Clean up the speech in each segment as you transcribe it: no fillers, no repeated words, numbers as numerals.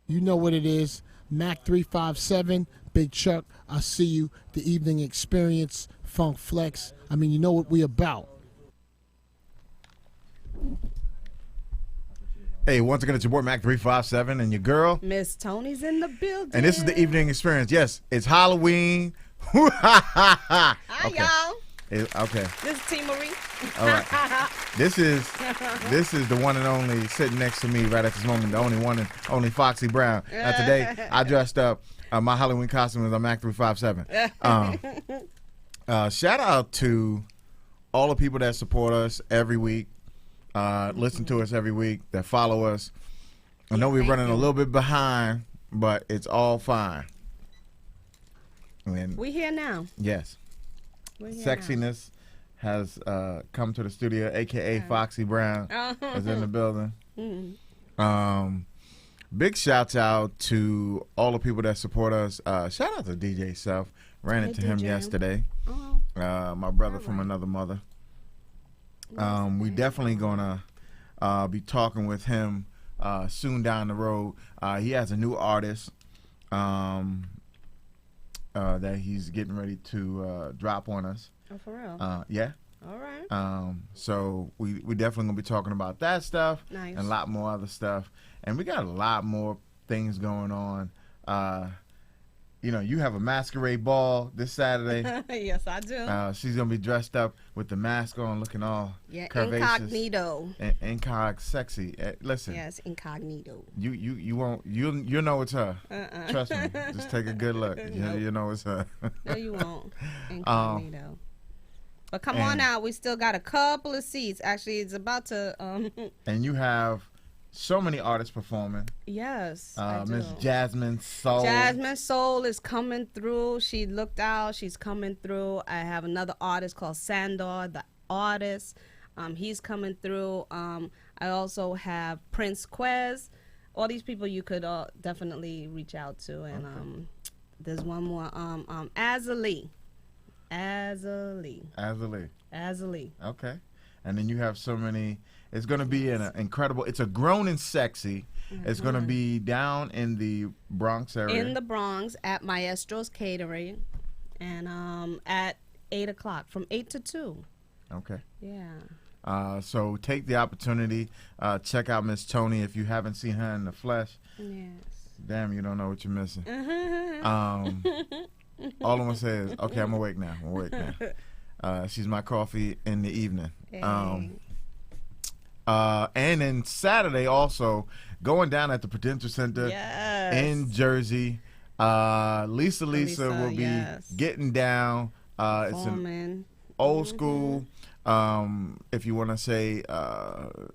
You know what it is. Mac 357, Big Chuck, I see you. The Evening Experience, Funk Flex. I mean, you know what we about. Hey, once again, it's your boy Mac 357 and your girl. Miss Tony's in the building. And this is the Evening Experience. Yes, it's Halloween. Hi, Okay. y'all. Okay. This is T. Marie. All right. This is the one and only sitting next to me right at this moment, the only one and only Foxy Brown. Now today I dressed up. My Halloween costume is a Mac 357. Shout out to all the people that support us every week, listen to us every week, that follow us. I know we're running a little bit behind, but it's all fine. And We here now. yes, We here sexiness has come to the studio, aka Foxy Brown now. is in the building. Mhm. Big shouts out to all the people that support us. Shout out to DJ Self. Ran Hey, into him DJ. yesterday. Oh, My brother from Alright. another mother. We definitely gonna be talking with him soon down the road. He has a new artist that he's getting ready to drop on us. oh, for real. Yeah. All right. So we definitely gonna be talking about that stuff Nice. and a lot more other stuff. And we got a lot more things going on. You have a masquerade ball this Saturday. Yes, I do. She's gonna be dressed up with the mask on, looking all Yeah, curvaceous, incognito. incog sexy. Listen, Yes, incognito. you won't you know it's her. Trust me. Just take a good look. Nope. You know it's her. No, you won't. Incognito. But come on and- out. We still got a couple of seats. Actually, it's about to. And you have so many artists performing. Yes, I do. Miss Jasmine Soul. Jasmine Soul is coming through. She looked out. She's coming through. I have another artist called Sandor, the artist. He's coming through. I also have Prince Quez. All these people you could definitely reach out to. And there's one more. Azalee. Okay. And then you have so many. It's going to be an incredible. It's a grown and sexy. It's going to be down in the Bronx area. In the Bronx at Maestro's Catering. And at 8 o'clock, from 8 to 2. Okay. Yeah. So take the opportunity. Check out Miss Tony if you haven't seen her in the flesh. Yes. Damn, you don't know what you're missing. All I'm gonna say is, okay, I'm awake now. She's my coffee in the evening. Hey. And then Saturday also going down at the Prudential Center Yes. in Jersey. Lisa Lisa, will be yes. getting down. It's an Foreman. old school, if you want to say,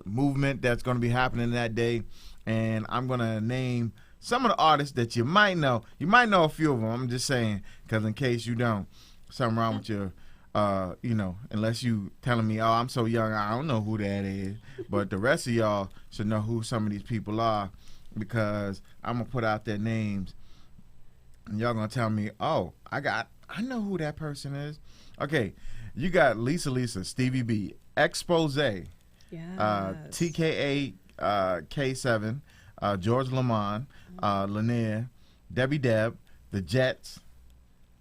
movement that's going to be happening that day. And I'm going to name some of the artists that you might know. You might know a few of them. I'm just saying, because in case you don't, something wrong with your, unless you telling me, oh, I'm so young, I don't know who that is. But the rest of y'all should know who some of these people are, because I'm going to put out their names. And y'all going to tell me, oh, I know who that person is. Okay, you got Lisa, Stevie B, Expose, Yes. TKA K7, George Lamont, Lanier, Debbie Deb, the Jets.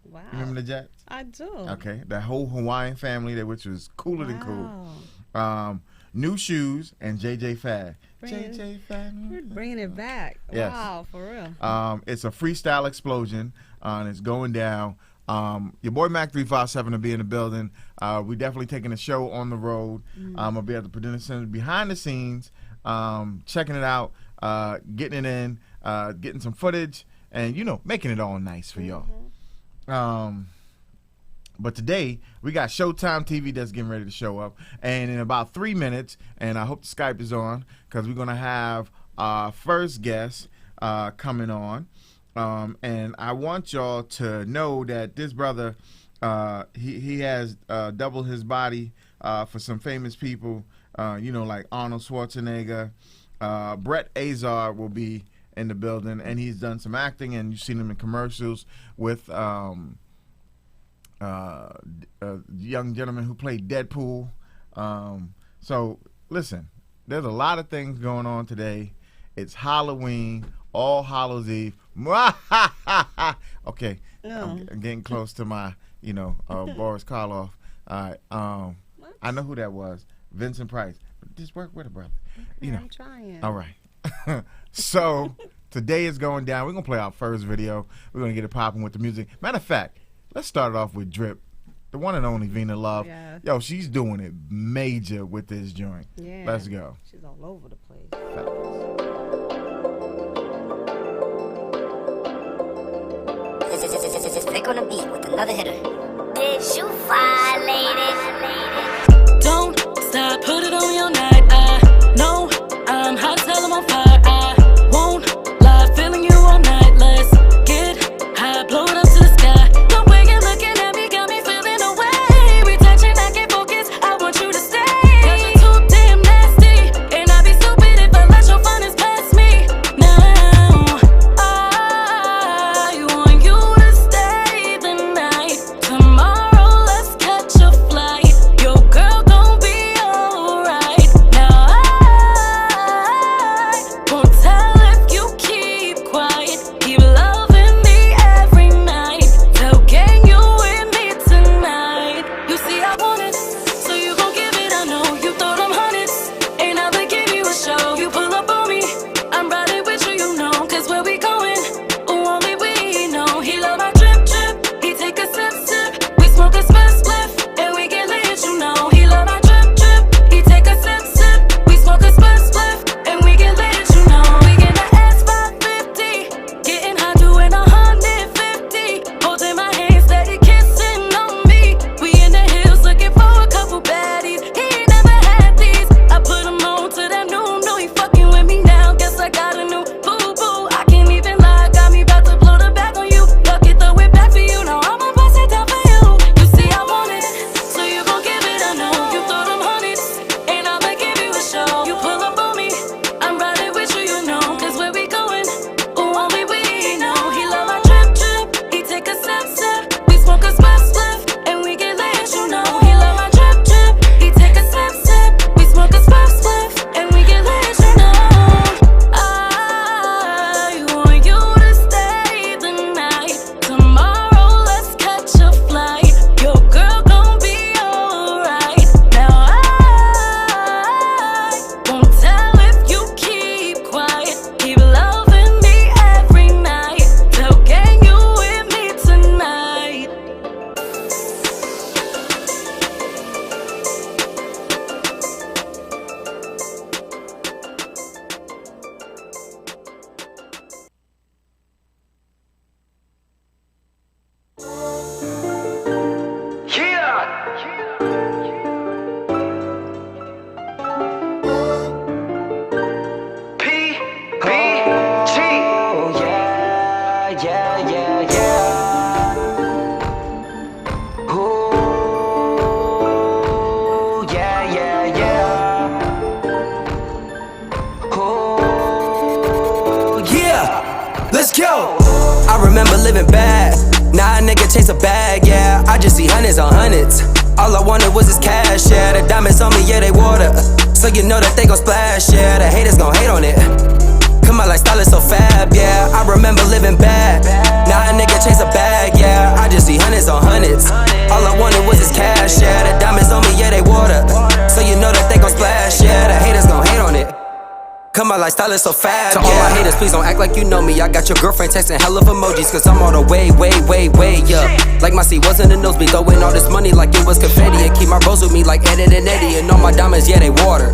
Wow. You remember the Jets? I do. Okay, that whole Hawaiian family, which was cooler than cool. Wow. New Shoes and JJ Fad. Bringing- JJ Fad. You're bringing it back. Yes. Wow, for real. It's a freestyle explosion, and it's going down. Your boy Mac 357 will be in the building. We definitely taking the show on the road. I'll be at the Prudential Center behind the scenes, checking it out, getting it in, getting some footage, and making it all nice for y'all. But today we got Showtime TV that's getting ready to show up, and in about 3 minutes, and I hope the Skype is on, because we're gonna have our first guest coming on. And I want y'all to know that this brother, he has doubled his body for some famous people, like Arnold Schwarzenegger. Brett Azar will be in the building, and he's done some acting, and you've seen him in commercials with a young gentleman who played Deadpool. So listen, there's a lot of things going on today. It's Halloween. All Hallows Eve. Okay, No. I'm getting close to my, Boris Karloff. All right, I know who that was, Vincent Price. Just work with it, brother. Okay, I'm trying. All right. So today is going down. We're gonna play our first video. We're gonna get it popping with the music. Matter of fact, let's start it off with Drip, the one and only Vina Love. Yeah. Yo, she's doing it major with this joint. Yeah. Let's go. She's all over the place. Click on the beat with another hitter. Did you violate Don't stop, put it on your night. I know I'm hot, tell 'em I'm fire. I won't lie, feeling you all night. Let's get high, blow it up to the sky. The way you're looking at me got me feeling away. We touching, I can't focus, I want you to stay. 'Cause you're too damn nasty, and I'd be stupid if I let your finest pass me. Now, I want you to stay the night. Tomorrow, let's catch a flight. Your girl gon' be alright. Now, I won't tell if you keep quiet. Keep loving me every night. Tell gang you with me tonight. You see, I want it, so you gon' give it. I know you throw them hundreds, and I'ma give you a show. You pull up on me, I'm riding with you, you know. 'Cause where we going, only we know. He love my drip, drip, he take a sip, sip. We smoke a spliff, and we get lit, you know. He love my drip, drip, he take a sip, sip. We smoke a spliff, and we get lit, you know. We get the S550, getting high, doing 150. Holding my hand, steady kissing on me. We in the hills looking for a couple baddies. He ain't never had these. I put him on to that new, know he fucking with me now. Guess I got a new boo-boo. I can't even lie, got me about to blow the back on you. Fuck it, throw it back for you. Now I'ma bust it down for you. You see, I want it, so you gon' give it. I know you throw them hundreds, and I'ma give you a show. You pull up on me, I'm riding with you, you know. 'Cause where we going, only we know. He love my drip, drip, he take a sip, sip. We smoke a spliff, and we get lit, you know. He love my drip, drip, he take a sip, sip. We smoke a spliff, and we get lit, you know. I want you to stay the night. Tomorrow, let's catch a flight. Your girl gon' be alright. Now I won't tell if you keep quiet. Keep loving me every night. Tell gang you with me tonight. Let's go. I remember living bad. Now a nigga chase a bag, yeah. I just see hundreds on hundreds. All I wanted was this cash, yeah. The diamonds on me, yeah, they water. So you know that they gon' splash, yeah. The haters gon' hate on it. Come on, like style is so fab, yeah. I remember living bad. Now a nigga chase a bag, yeah. I just see hundreds on hundreds. All I wanted was this cash, yeah. The diamonds on me, yeah, they water. So you know that they gon' splash, yeah. The haters gon' hate on it. Come on, like style is so fab. To all my haters, please don't act like you know me. I got your girlfriend texting hell of emojis, 'cause I'm all the way up. Like my seat wasn't a nosebleed, throwing all this money like it was confetti. And keep my bros with me like Ed and Eddie. And all my diamonds, yeah, they water.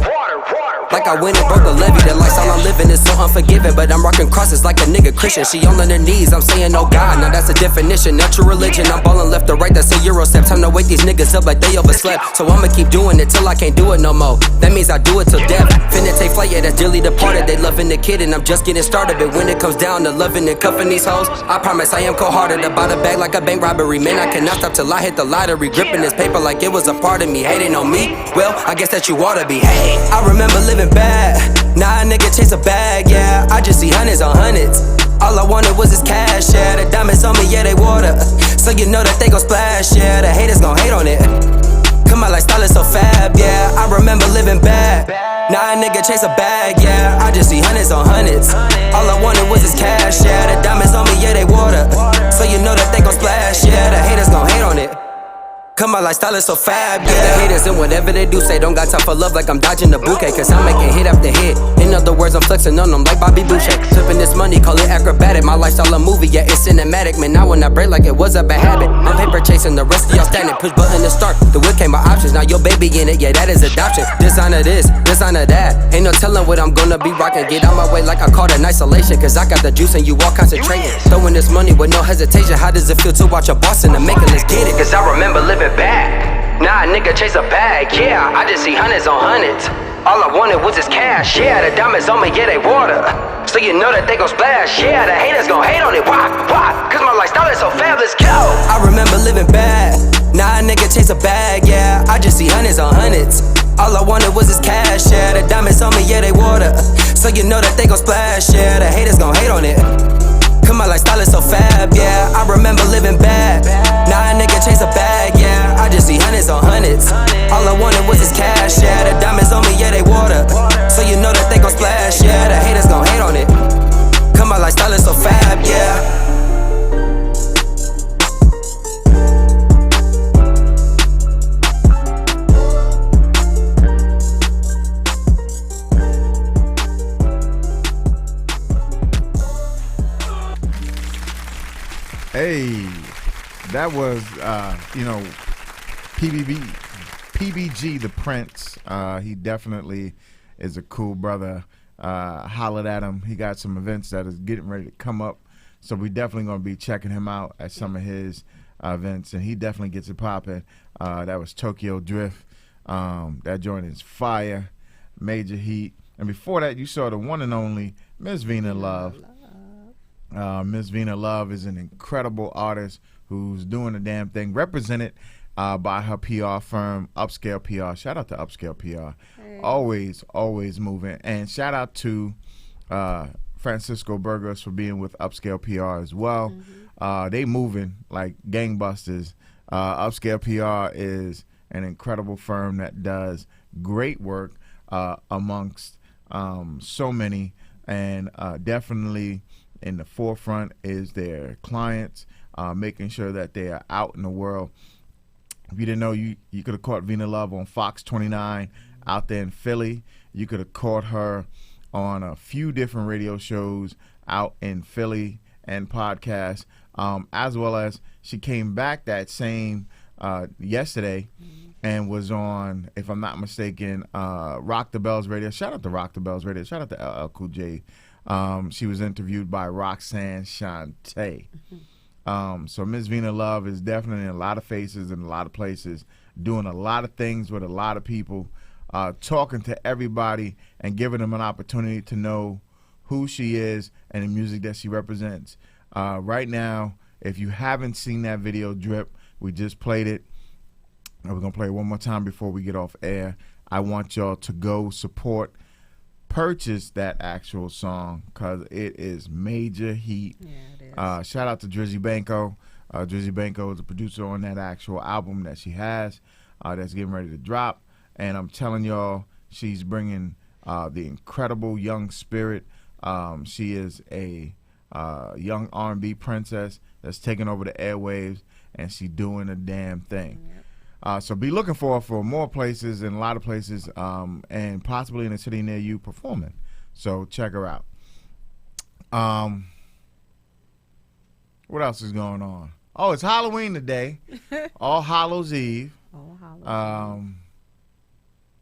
Like I went and broke the levee. The lifestyle I'm living is so unforgiving, but I'm rocking crosses like a nigga Christian. She on her knees, I'm saying oh God. Now that's a definition, not your religion. I'm ballin' left to right, that's a Euro step. Time to wake these niggas up like they overslept. So I'ma keep doing it till I can't do it no more. That means I do it till death. Finna take flight, yeah, that's dearly departed. They loving the kid and I'm just getting started. But when it comes down to loving and cuffing these hoes, I promise I am cold-hearted. About a bag like a bank robbery. Man, I cannot stop till I hit the lottery. Gripping this paper like it was a part of me. Hating on me, well, I guess that you ought to be. Hey, I remember living bad. Now a nigga chase a bag, yeah. I just see hundreds on hundreds. All I wanted was this cash, yeah. The diamonds on me, yeah, they water. So you know that they gon' splash, yeah. The haters gon' hate on it. Come on, like style is so fab, yeah. I remember living bad. Now a nigga chase a bag, yeah. I just see hundreds on hundreds. All I wanted was was his cash, yeah. The diamonds on me, yeah, they water. So you know that they gon' splash, yeah. The haters gon' hate on it. Cause my lifestyle is so fab, yeah. The haters and whatever they do say, don't got time for love like I'm dodging the bouquet. Cause I'm making hit after hit. In other words, I'm flexing on them like Bobby Boucher. Flipping this money, call it acrobatic. My lifestyle a movie, yeah, it's cinematic. Man, now when I break like it was a bad habit. I'm paper chasing, the rest of y'all standing. Push button to start, the whip came my options. Now your baby in it, yeah, that is adoption. Designer this, designer that. Ain't no telling what I'm gonna be rocking. Get out my way like I caught in isolation. Cause I got the juice and you all concentrating. Throwing this money with no hesitation. How does it feel to watch a boss in the making? Let's get it. Cause I remember living bad. Nah, nigga chase a bag, yeah. I just see hundreds on hundreds. All I wanted was his cash, yeah. The diamonds on me, yeah, they water. So you know that they gon' splash, yeah. The haters gon' hate on it, why? Cause my lifestyle is so fab, let's go. I remember living bad. Nah, nigga chase a bag, yeah. I just see hundreds on hundreds. All I wanted was his cash, yeah. The diamonds on me, yeah, they water. So you know that they gon' splash, yeah. The haters gon' hate on it. Cause my lifestyle is so fab, yeah. I remember living bad. Nah, a nigga chase a bag, yeah. I just see hundreds on hundreds. All I wanted was his cash, yeah. The diamonds on me, yeah, they water. So you know that they gon' splash, yeah. The haters gon' hate on it. Cause my lifestyle is so fab, yeah. Hey, that was, PBG, the Prince. He definitely is a cool brother. Hollered at him. He got some events that is getting ready to come up. So we definitely going to be checking him out at some of his events. And he definitely gets it popping. That was Tokyo Drift. That joint is fire. Major heat. And before that, you saw the one and only Miss Vina Love. Miss Vina Love is an incredible artist who's doing the damn thing, represented by her PR firm, Upscale PR. Shout out to Upscale PR. Hey. Always moving. And shout out to Francisco Burgos for being with Upscale PR as well. Mm-hmm. They moving like gangbusters. Upscale PR is an incredible firm that does great work amongst so many, and definitely in the forefront is their clients, making sure that they are out in the world. If you didn't know, you could have caught Vina Love on Fox 29 out there in Philly. You could have caught her on a few different radio shows out in Philly and podcasts, as well as she came back that same yesterday and was on, if I'm not mistaken, Rock the Bells Radio. Shout out to Rock the Bells Radio. Shout out to LL Cool J. She was interviewed by Roxanne Shante. So Miss Vina Love is definitely in a lot of faces in a lot of places, doing a lot of things with a lot of people, talking to everybody and giving them an opportunity to know who she is and the music that she represents. Right now, if you haven't seen that video, Drip, we just played it. We're going to play it one more time before we get off air. I want y'all to go support, purchase that actual song, because it is major heat. Yeah, it is. Shout out to Drizzy Banko. Drizzy Banko is a producer on that actual album that she has that's getting ready to drop. And I'm telling y'all, she's bringing the incredible young spirit. She is a young R&B princess that's taking over the airwaves, and she's doing a damn thing. Yep. So be looking for more places and a lot of places, and possibly in a city near you performing. So check her out. What else is going on? Oh, it's Halloween today. All Hallows Eve. All Hallows Eve.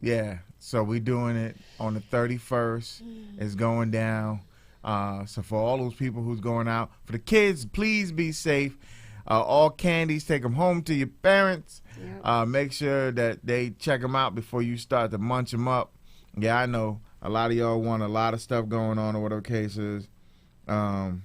Yeah, so we doing it on the 31st. It's going down. So for all those people who's going out, for the kids, please be safe. All candies, take them home to your parents. Yep. Make sure that they check them out before you start to munch them up. Yeah, I know a lot of y'all want a lot of stuff going on or whatever the case is. And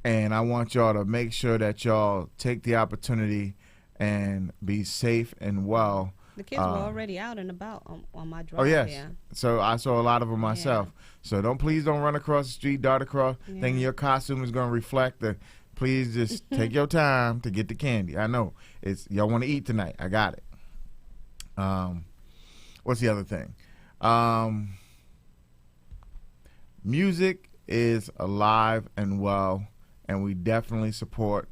I want y'all to make sure that y'all take the opportunity and be safe and well. The kids were already out and about on my drive. Oh, yes. Yeah. So I saw a lot of them myself. Yeah. So please don't run across the street, dart across, thinking your costume is going to reflect the... Please just take your time to get the candy. I know y'all want to eat tonight. I got it. What's the other thing? Music is alive and well, and we definitely support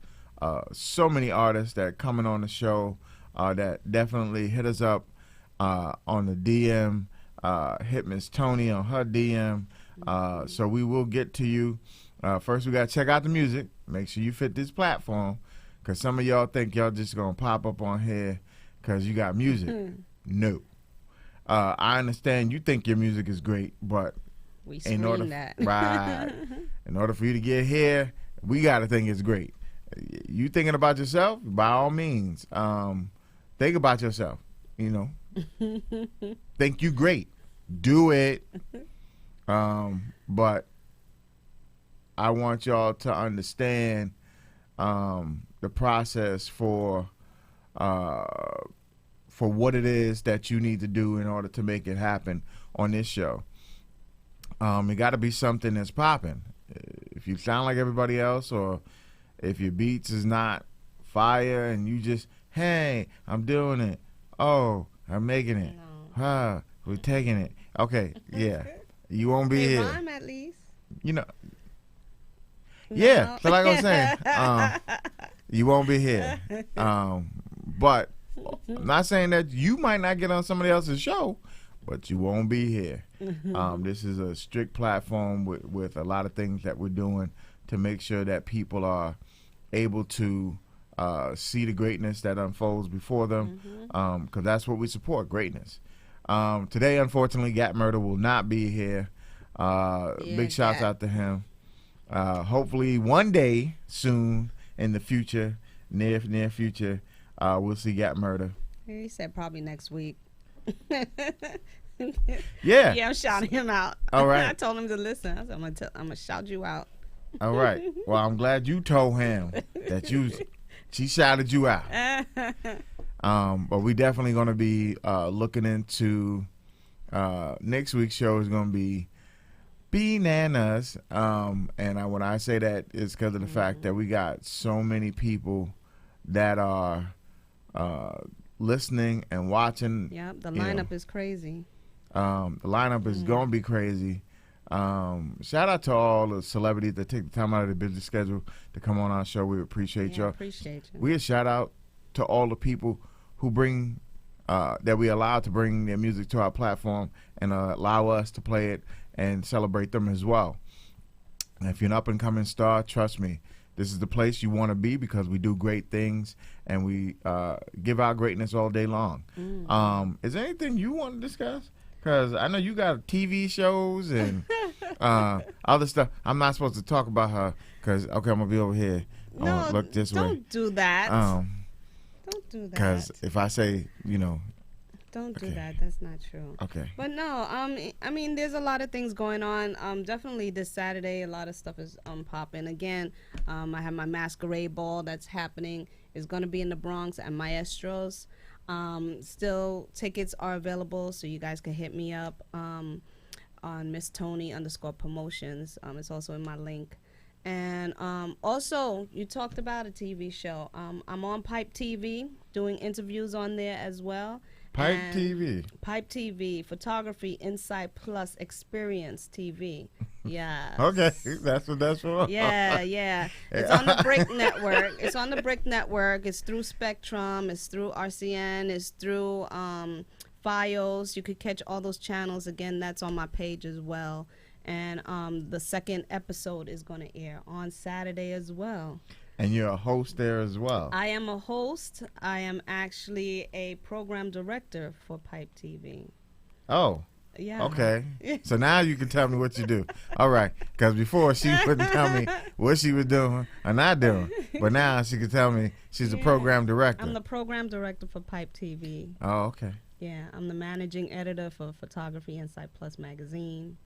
so many artists that are coming on the show that definitely hit us up on the DM, hit Miss Tony on her DM. So we will get to you. First, we got to check out the music. Make sure you fit this platform, because some of y'all think y'all just going to pop up on here because you got music. No. I understand you think your music is great, but We in order, scream that. right, in order for you to get here, we got to think it's great. You thinking about yourself? By all means, think about yourself. You know, think you great. Do it. But I want y'all to understand the process for what it is that you need to do in order to make it happen on this show. It got to be something that's popping. If you sound like everybody else, or if your beats is not fire and you just, hey, I'm doing it. Oh, I'm making it. No. We're taking it. Okay, yeah. You won't be They here. rhyme at least. You know. No. Yeah, so like I was saying, you won't be here. But I'm not saying that you might not get on somebody else's show, but you won't be here. This is a strict platform with a lot of things that we're doing to make sure that people are able to see the greatness that unfolds before them, because that's what we support, greatness. Today, unfortunately, Gat Murder will not be here. Big shouts Gat. out to him. Hopefully, one day soon in the future, near future, we'll see Gat Murder. He said probably next week. Yeah. Yeah, I'm shouting him out. All right. I told him to listen. I said, I'm gonna shout you out. All right. Well, I'm glad you told him that she shouted you out. But we definitely going to be looking into next week's show is going to be bananas. And when I say that, it's because of the fact that we got so many people that are listening and watching. Yep, the You know. lineup is crazy. The lineup is going to be crazy. Shout out to all the celebrities that take the time out of their busy schedule to come on our show. We appreciate Yeah, y'all. appreciate you. We a shout out to all the people who bring that we allow to bring their music to our platform and allow us to play it and celebrate them as well. And if you're an up and coming star, trust me, this is the place you want to be, because we do great things and we give our greatness all day long. Is there anything you want to discuss? Because I know you got TV shows and other stuff. I'm not supposed to talk about her because, okay, I'm going to be over here. I'm No, going to look this way. don't do that. Don't do that. Because if I say, Don't do okay. that. That's not true. okay. But no, I mean, there's a lot of things going on. Definitely this Saturday, a lot of stuff is popping. Again, I have my masquerade ball that's happening. It's going to be in the Bronx at Maestro's. Still, tickets are available, so you guys can hit me up on Miss Tony _promotions. It's also in my link. And also, you talked about a TV show. I'm on Pipe TV, doing interviews on there as well. Pipe And TV. Pipe TV, photography, Insight Plus Experience TV. Yeah. Okay, that's what that's for. Yeah, yeah. It's on the Brick Network. It's on the Brick Network. It's through Spectrum. It's through RCN. It's through Fios. You could catch all those channels. Again, that's on my page as well. And the second episode is going to air on Saturday as well. And you're a host there as well. I am a host. I am actually a program director for Pipe TV. Oh, Yeah. okay. So now you can tell me what you do. All right, because before she wouldn't tell me what she was doing or not doing, but now she can tell me she's a Yeah. program director. I'm the program director for Pipe TV. Oh, okay. Yeah, I'm the managing editor for Photography Insight Plus magazine.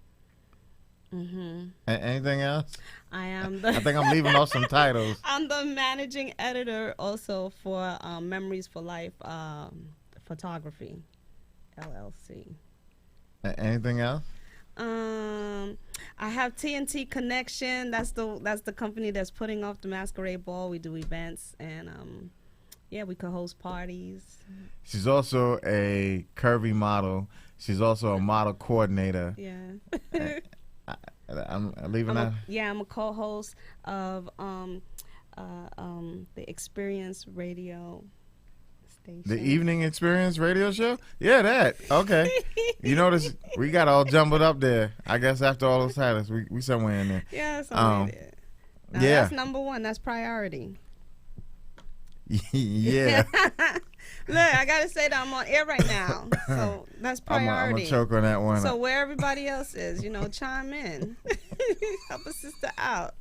Anything else? I am I the think I'm leaving off some titles. I'm the managing editor also for Memories for Life Photography LLC. Anything else? I have TNT Connection. That's the company that's putting off the Masquerade Ball. We do events and yeah, we could host parties. She's also a curvy model. She's also a model coordinator. Yeah. I'm leaving that. I'm a co-host of the Experience Radio station. The Evening Experience radio show? Yeah, that. Okay. You notice we got all jumbled up there. I guess after all those titles, we somewhere in there. Yeah, somewhere there. Now, yeah. That's number one. That's priority. Yeah. Look, I got to say that I'm on air right now. So that's priority. I'm going to choke on that one. So where everybody else is, chime in. Help a sister out.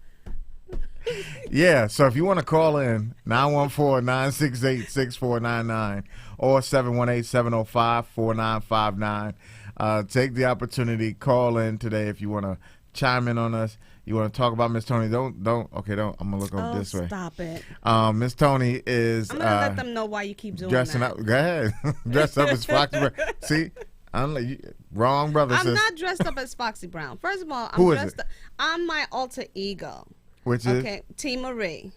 Yeah, so if you want to call in, 914-968-6499 or 718-705-4959. Take the opportunity, call in today if you want to chime in on us. You want to talk about Miss Tony? Don't. I'm gonna look over this way. Stop it. Miss Tony is. I'm gonna let them know why you keep doing dressing that. up. Go ahead, dressed up as Foxy Brown. See, wrong brother. I'm sis. not dressed up as Foxy Brown. First of all, Who is dressed it? up. I'm my alter ego. Which is T Marie.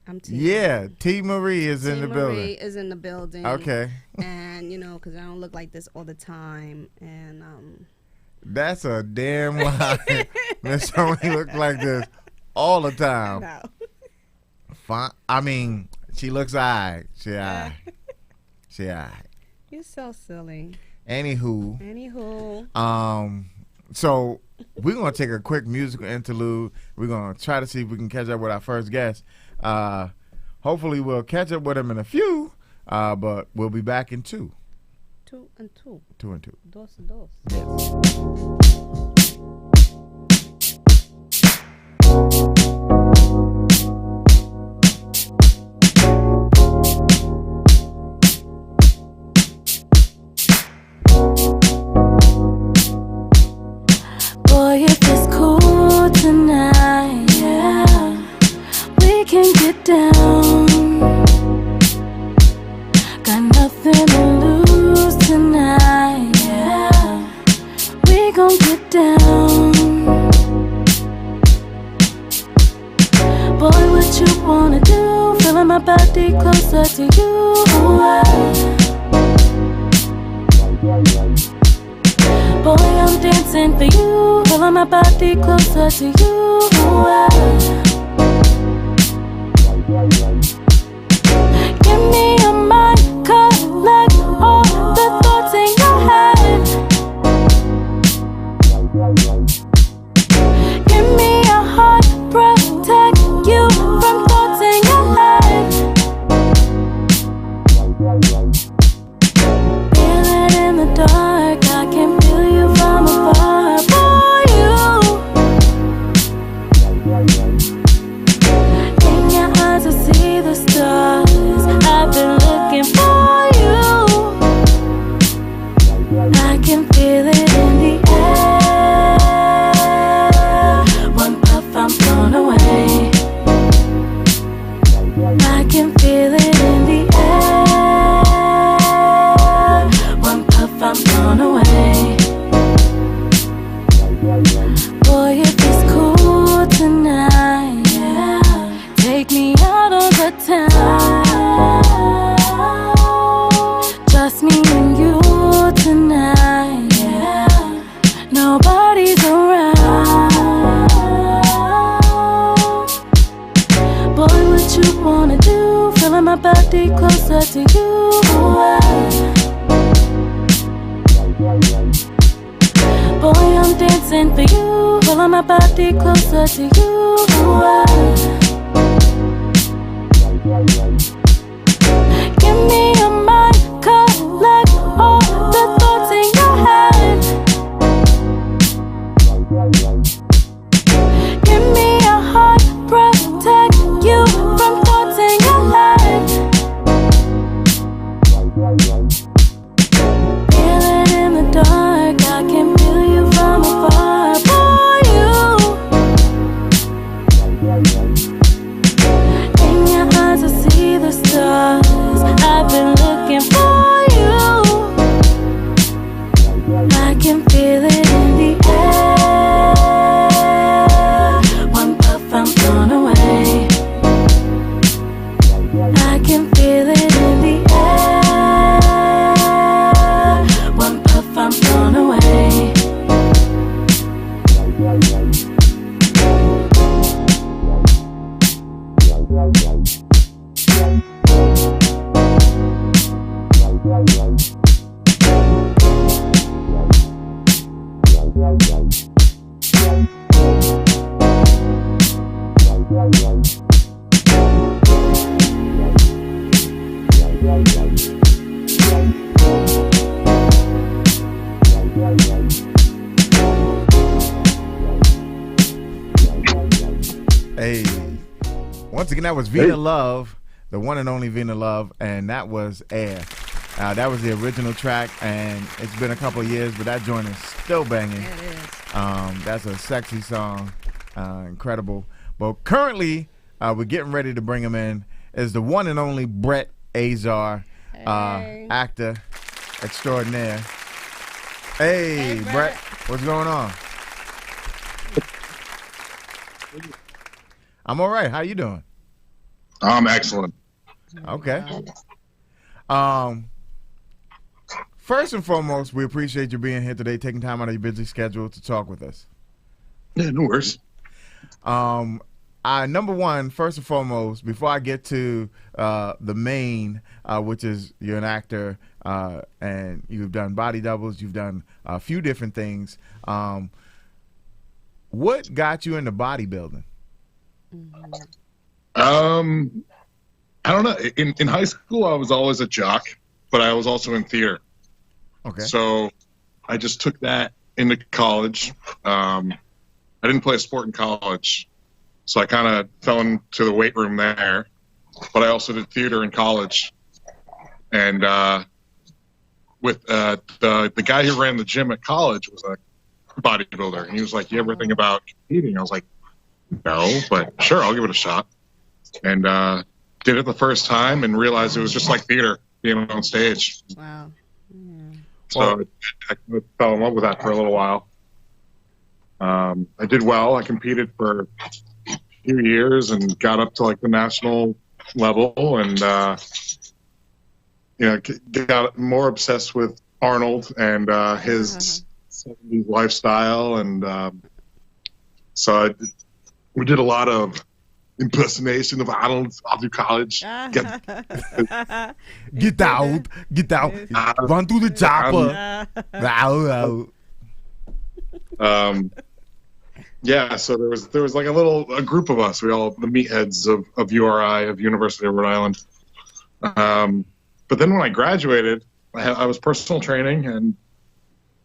I'm T. Yeah, T Marie is in the Marie building. is in the building. Okay. And because I don't look like this all the time, and That's a damn lie. Miss Tony look like this all the time. no. Fine. I mean, she looks alright. She alright. She alright. You're so silly. Anywho, so we're gonna take a quick musical interlude. We're gonna try to see if we can catch up with our first guest. Hopefully, we'll catch up with him in a few. But we'll be back in 2. 2 and 2. 2 and 2. Dos and dos. Boy, if it's cool tonight, yeah, we can get down. Got nothing to lose tonight, yeah, we gon' get down. Boy, what you wanna do? Feeling my body closer to you. Boy, I'm dancing for you, feeling my body closer to you. Give me your mind, collect all the thoughts in your head. Give me your heart, protect you from thoughts in your head. Feel it in the dark, I can feel you from afar. For you, in your eyes I see the stars. I've been looking for you. I can feel it in the air. One puff, I'm blown away. I can feel it in the air. One puff, I'm blown away. Boy, if it's cool tonight, yeah, take me out of the town. Just me and you tonight, yeah, nobody's around. Boy, what you wanna do? Feeling my body closer to you. Boy, I'm dancing for you, feeling my body closer to you. Give me your mind, collect all the thoughts in your head. Give me your heart, protect you from thoughts in your head. Feel it in the dark, I can feel you from afar. For you, in your eyes I see the stars. I've been looking for you. I can feel it in the air. One puff, I'm blown away. I can feel it in the air. One puff, I'm blown away. Hey, once again, that was Vina Love, the one and only Vina Love, and that was Air. That was the original track, and it's been a couple of years, but that joint is still banging. Yeah, it is. That's a sexy song, incredible. But currently, we're getting ready to bring him in. Is the one and only Brett Azar, Hey. actor extraordinaire. Hey, Hey, Brett, what's going on? I'm all right. How you doing? I'm excellent. Okay. First and foremost, we appreciate you being here today, taking time out of your busy schedule to talk with us. Yeah, no worries. Number one, first and foremost, before I get to the main, which is you're an actor and you've done body doubles, you've done a few different things. What got you into bodybuilding? I don't know. In high school, I was always a jock, but I was also in theater. Okay. So I just took that into college. I didn't play a sport in college, so I kind of fell into the weight room there. But I also did theater in college, and with the guy who ran the gym at college was a bodybuilder, and he was like, "You ever think about competing?" I was like, "No, but sure, I'll give it a shot." And did it the first time and realized it was just like theater, being on stage. Wow. So I fell in love with that for a little while. I did well. I competed for a few years and got up to like the national level, and got more obsessed with Arnold and his 70s lifestyle, and so we did a lot of impersonation of Arnold all through college. Get out, run through the chopper. Yeah, so there was like a group of us. We all the meatheads of URI, of University of Rhode Island. But then when I graduated, I was personal training and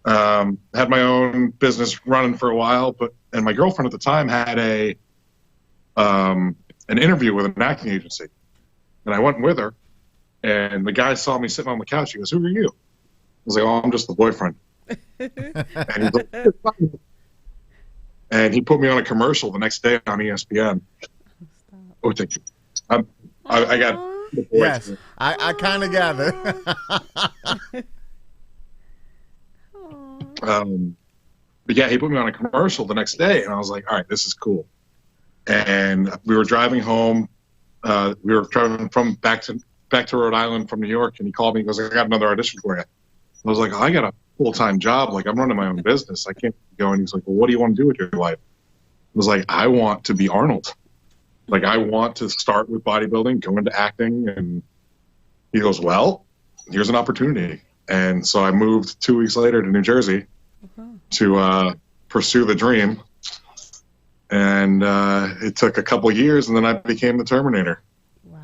had my own business running for a while. And my girlfriend at the time had an interview with an acting agency, and I went with her. And the guy saw me sitting on the couch. He goes, "Who are you?" I was like, "Oh, I'm just the boyfriend." And he's like, and he put me on a commercial the next day on ESPN. Oh, thank you. I got. Yes, I kind of gather. But yeah, he put me on a commercial the next day, and I was like, "All right, this is cool." And we were driving home. We were driving from back to Rhode Island from New York, and he called me. He goes, "I got another audition for you." I was like, "Oh, I got a full-time job. Like, I'm running my own business. I can't keep going." He's like, "Well, what do you want to do with your life?" I was like, "I want to be Arnold. Like, I want to start with bodybuilding, go into acting." And he goes, "Well, here's an opportunity." And so I moved 2 weeks later to New Jersey to pursue the dream. And it took a couple of years, and then I became the Terminator. Wow.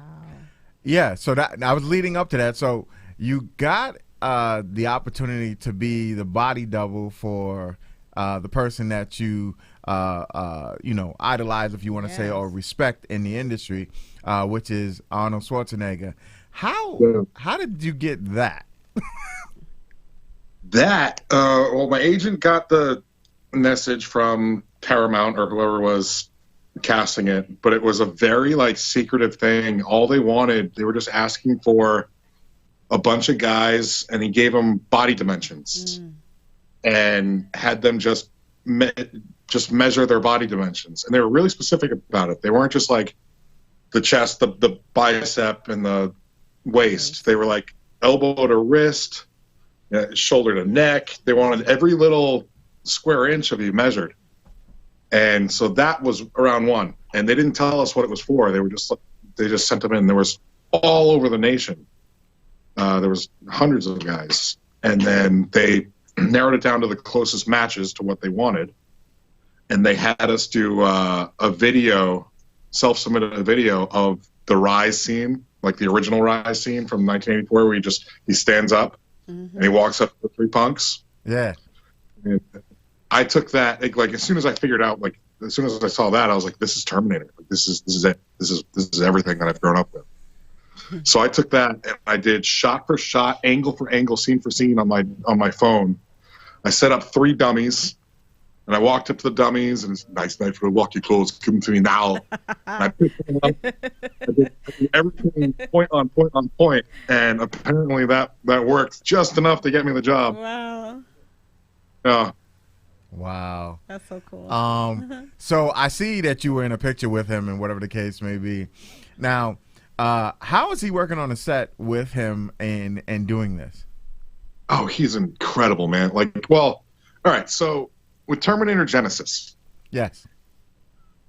Yeah, so that I was leading up to that. So you got the opportunity to be the body double for the person that you idolize, if you want to say, or respect in the industry, which is Arnold Schwarzenegger. How did you get that? Well, my agent got the message from Paramount or whoever was casting it, but it was a very secretive thing. All they wanted, they were just asking for a bunch of guys, and he gave them body dimensions and had them just measure their body dimensions. And they were really specific about it. They weren't just like the chest, the bicep, and the waist. They were like elbow to wrist, shoulder to neck. They wanted every little square inch of you measured. And so that was around one. And they didn't tell us what it was for. They just sent them in. There was all over the nation. There was hundreds of guys. And then they narrowed it down to the closest matches to what they wanted. And they had us do a video self-submitted a video of the Rise scene, like the original Rise scene from 1984, where he stands up and he walks up to the three punks. Yeah. And I took that, like as soon as I figured out, like as soon as I saw that, I was like, this is Terminator. Like, this is it. This is everything that I've grown up with. So I took that and I did shot for shot, angle for angle, scene for scene on my phone. I set up 3 dummies, and I walked up to the dummies, and it's nice night for the walkie clothes. Give them to me now. And I picked them up. I did everything point on point on point, and apparently that worked just enough to get me the job. Wow. Yeah. Wow. That's so cool. So I see that you were in a picture with him and whatever the case may be. Now, how is he working on a set with him and doing this? Oh, he's incredible, man. Like, well, all right. So with Terminator Genesis, Yes.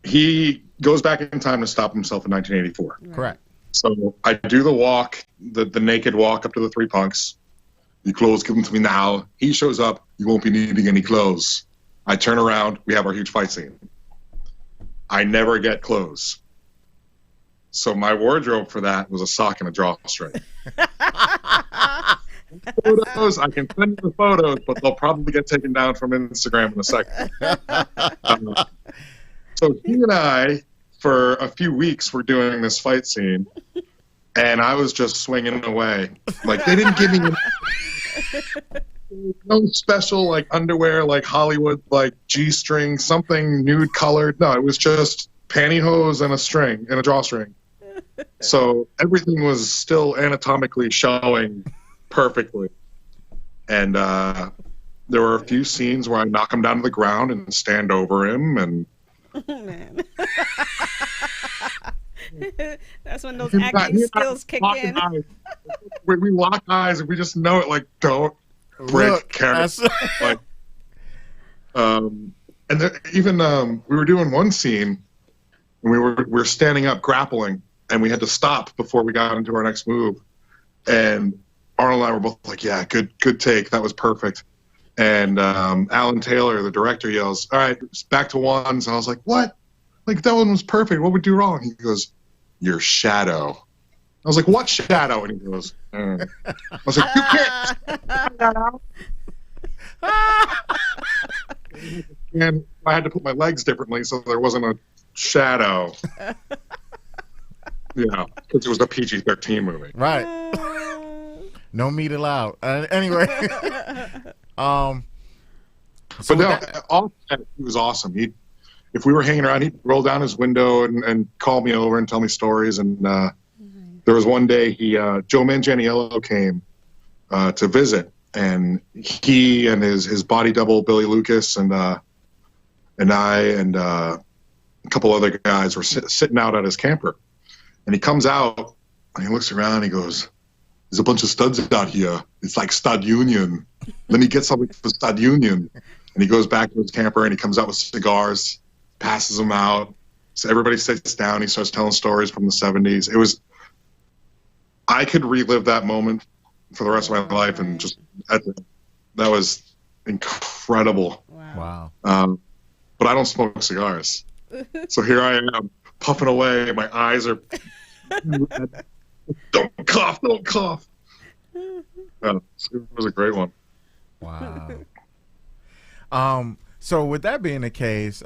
he goes back in time to stop himself in 1984. Correct. So I do the walk, the naked walk up to the 3 punks. Your clothes, give them to me now. He shows up. You won't be needing any clothes. I turn around. We have our huge fight scene. I never get clothes. So my wardrobe for that was a sock and a drawstring. Photos, I can send you the photos, but they'll probably get taken down from Instagram in a second. So he and I, for a few weeks, were doing this fight scene, and I was just swinging away. Like, they didn't give me no special, like, underwear, like Hollywood, like G-string, something nude colored. No, it was just pantyhose and a string, and a drawstring. So everything was still anatomically showing perfectly. And there were a few scenes where I knock him down to the ground and stand over him, and Man. That's when those acting skills kick in. We lock eyes and we just know it, like, don't break character. Like, and even we were doing one scene and we were standing up grappling, and we had to stop before we got into our next move. And Arnold and I were both like, yeah, good take. That was perfect. And Alan Taylor, the director, yells, all right, it's back to ones. And I was like, what? Like, that one was perfect. What would do wrong? He goes, your shadow. I was like, what shadow? And he goes, I was like, you can't. And I had to put my legs differently so there wasn't a shadow. Yeah, because it was a PG-13 movie. Right. No meat allowed. Anyway. But no, all that, he was awesome. If we were hanging around, he'd roll down his window and call me over and tell me stories. And there was one day Joe Manganiello came to visit, and he and his body double Billy Lucas and I and a couple other guys were sitting out at his camper. And he comes out and he looks around and he goes, there's a bunch of studs out here. It's like Stud Union. Let me get something for Stud Union. And he goes back to his camper and he comes out with cigars, passes them out. So everybody sits down. He starts telling stories from the 70s. I could relive that moment for the rest of my life, and just that was incredible. Wow. But I don't smoke cigars. So here I am, puffing away. My eyes are... Don't cough. It was a great one. Wow. So with that being the case,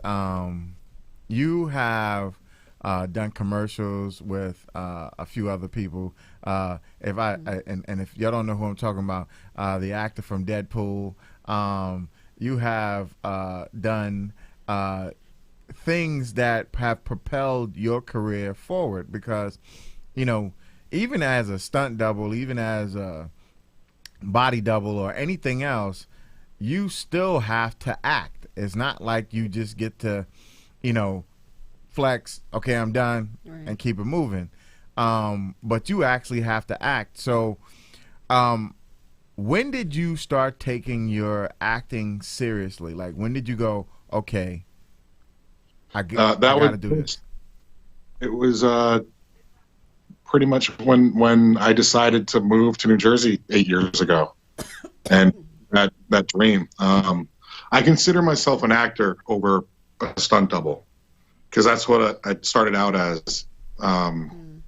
you have done commercials with a few other people. If y'all don't know who I'm talking about, the actor from Deadpool, you have done things that have propelled your career forward, because, you know, even as a stunt double, even as a body double or anything else, you still have to act. It's not like you just get to, you know, flex, okay, I'm done, right, and keep it moving. But you actually have to act. So when did you start taking your acting seriously? Like, when did you go, okay, I gotta do this? It was pretty much when I decided to move to New Jersey 8 years ago, and that dream. I consider myself an actor over a stunt double. because that's what I started out as from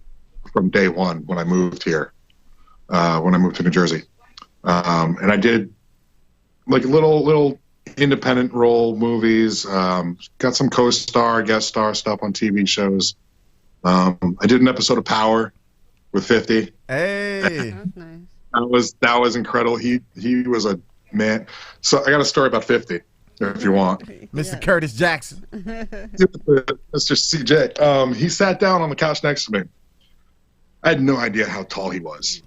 day one when I moved here, when I moved to New Jersey. And I did like little independent role movies, got some co-star, guest star stuff on TV shows. I did an episode of Power with 50. Hey. That's nice. That was incredible. He was a man. So I got a story about 50, if you want. Mr. Curtis Jackson. Mr. CJ. He sat down on the couch next to me. I had no idea how tall he was.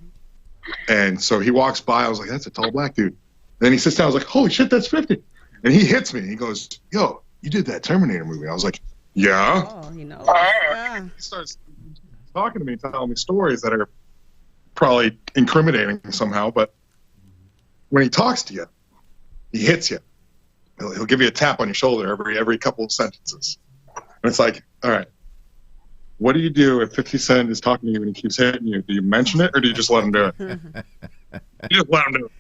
And so he walks by. I was like, that's a tall black dude. Then he sits down. I was like, holy shit, that's 50. And he hits me. He goes, yo, you did that Terminator movie. I was like, yeah. Oh, he knows. He starts talking to me, telling me stories that are probably incriminating somehow. But when he talks to you, he hits you. He'll give you a tap on your shoulder every couple of sentences. And it's like, all right, what do you do if 50 Cent is talking to you and he keeps hitting you? Do you mention it or do you just let him do it? You just let him do it.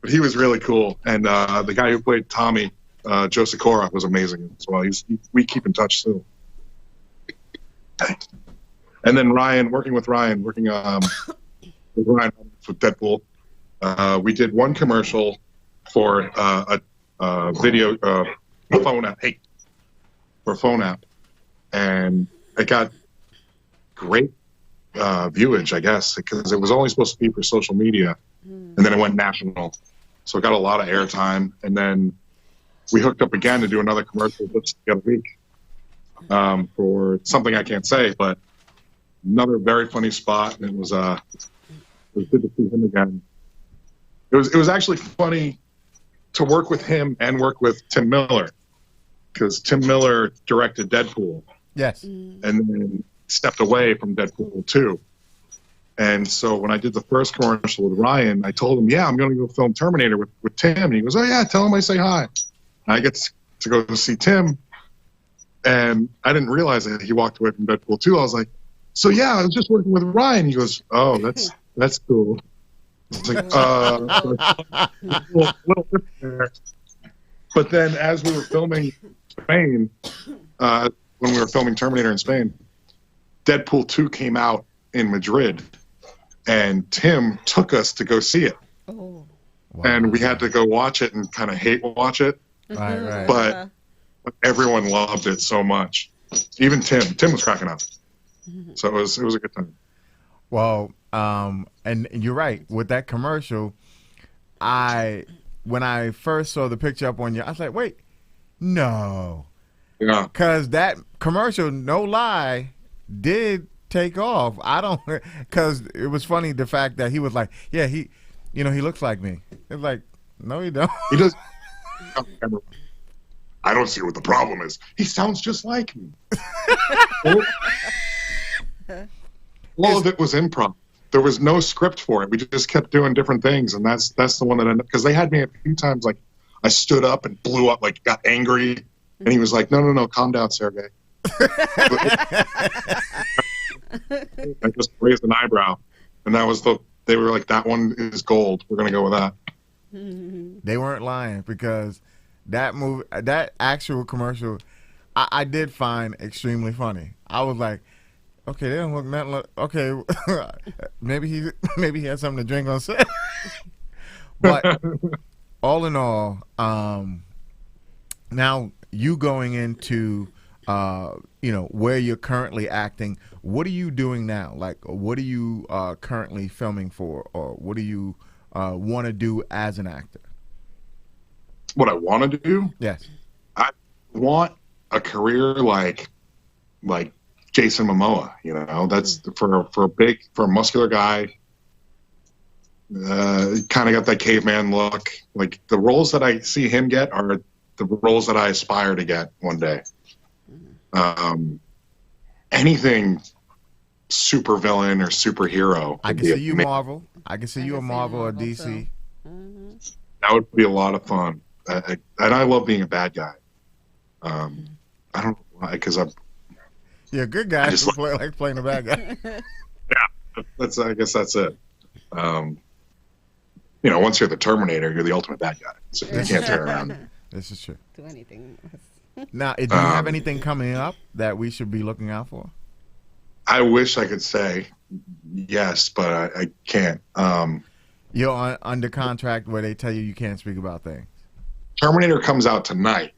But he was really cool. And the guy who played Tommy, Joe Sikora, was amazing as well. We keep in touch still. And then working with Ryan with Deadpool. We did one commercial for a video, a phone app. Hey, for a phone app. And it got great viewage, I guess, because it was only supposed to be for social media. And then it went national. So it got a lot of airtime. And then we hooked up again to do another commercial just the other week for something I can't say, but another very funny spot. And it was good to see him again. It was actually funny to work with him and work with Tim Miller, because Tim Miller directed Deadpool. Yes. And then stepped away from Deadpool 2. And so when I did the first commercial with Ryan, I told him, yeah, I'm going to go film Terminator with Tim. And he goes, oh, yeah, tell him I say hi. And I get to go see Tim. And I didn't realize that he walked away from Deadpool 2. I was like, so, yeah, I was just working with Ryan. He goes, oh, that's cool. It's like, a little different there. But then as we were filming Spain, when we were filming Terminator in Spain, Deadpool 2 came out in Madrid. And Tim took us to go see it. Oh. Wow. And we had to go watch it and kind of hate watch it. Right. But everyone loved it so much. Even Tim. Tim was cracking up. So it was a good time. Well, and you're right. With that commercial, when I first saw the picture up on you, I was like, wait, no. Yeah. Because that commercial, no lie, did take off. Because it was funny the fact that he was like, yeah, he looks like me. It's like, no, he don't. He does. I don't see what the problem is. He sounds just like me. All of it was improv. There was no script for it. We just kept doing different things, and that's the one that ended up, because they had me a few times, like I stood up and blew up, like got angry, and he was like, no, calm down, Sergey. I just raised an eyebrow, and they were like, that one is gold. We're gonna go with that. They weren't lying, because that actual commercial, I did find extremely funny. I was like, okay, they don't look nothing like, okay, maybe he had something to drink on set. But all in all, now you going into where you're currently acting, what are you doing now? Like, what are you currently filming for, or what do you want to do as an actor? What I want to do? Yes. I want a career like Jason Momoa. That's for a muscular guy. Kind of got that caveman look. Like the roles that I see him get are the roles that I aspire to get one day. Anything super villain or superhero. I can see you Marvel. I can see you a Marvel or DC. That would be a lot of fun. And I love being a bad guy. I don't know why, because I'm. You're a good guy. Just like playing a bad guy. Yeah, I guess that's it. Once you're the Terminator, you're the ultimate bad guy. So you can't turn around. This is true. Do anything. Now, do you have anything coming up that we should be looking out for? I wish I could say yes, but I can't. You're under contract where they tell you can't speak about things. Terminator comes out tonight.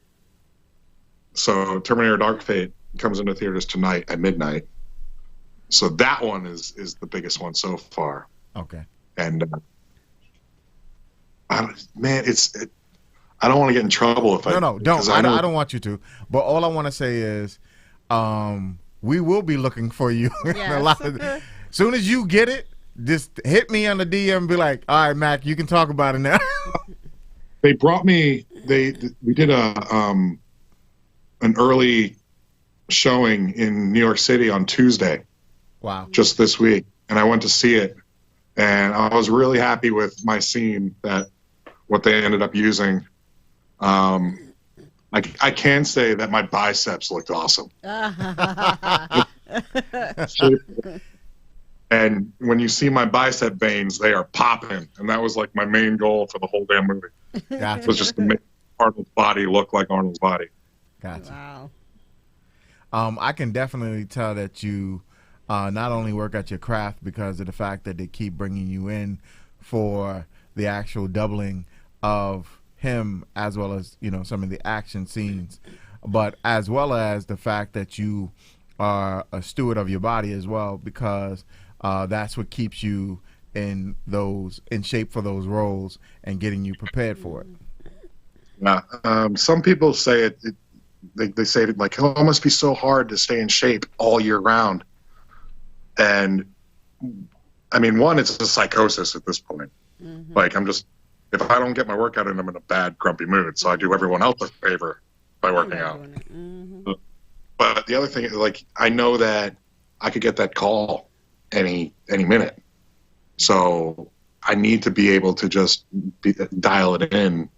So Terminator Dark Fate comes into theaters tonight at midnight. So that one is the biggest one so far. Okay. And I don't want to get in trouble if don't. I don't want you to. But all I want to say is, we will be looking for you. Yes. Soon as you get it, just hit me on the DM and be like, "All right, Mac, you can talk about it now." They brought me. We did an early showing in New York City on Tuesday. Wow. Just this week, and I went to see it, and I was really happy with my scene, that what they ended up using. I can say that my biceps looked awesome. And when you see my bicep veins, they are popping, and that was like my main goal for the whole damn movie. Gotcha. Was just to make Arnold's body look like Arnold's body. Gotcha. Wow. I can definitely tell that you not only work at your craft because of the fact that they keep bringing you in for the actual doubling of him, as well as, you know, some of the action scenes, but as well as the fact that you are a steward of your body as well, because that's what keeps you in shape for those roles and getting you prepared for it. Yeah. Some people say they say it like, oh, it must be so hard to stay in shape all year round. And I mean, one, it's a psychosis at this point. Mm-hmm. Like, if I don't get my workout in, I'm in a bad, grumpy mood. So I do everyone else a favor by working out. Mm-hmm. But the other thing is, like, I know that I could get that call any minute. So I need to be able to just dial it in.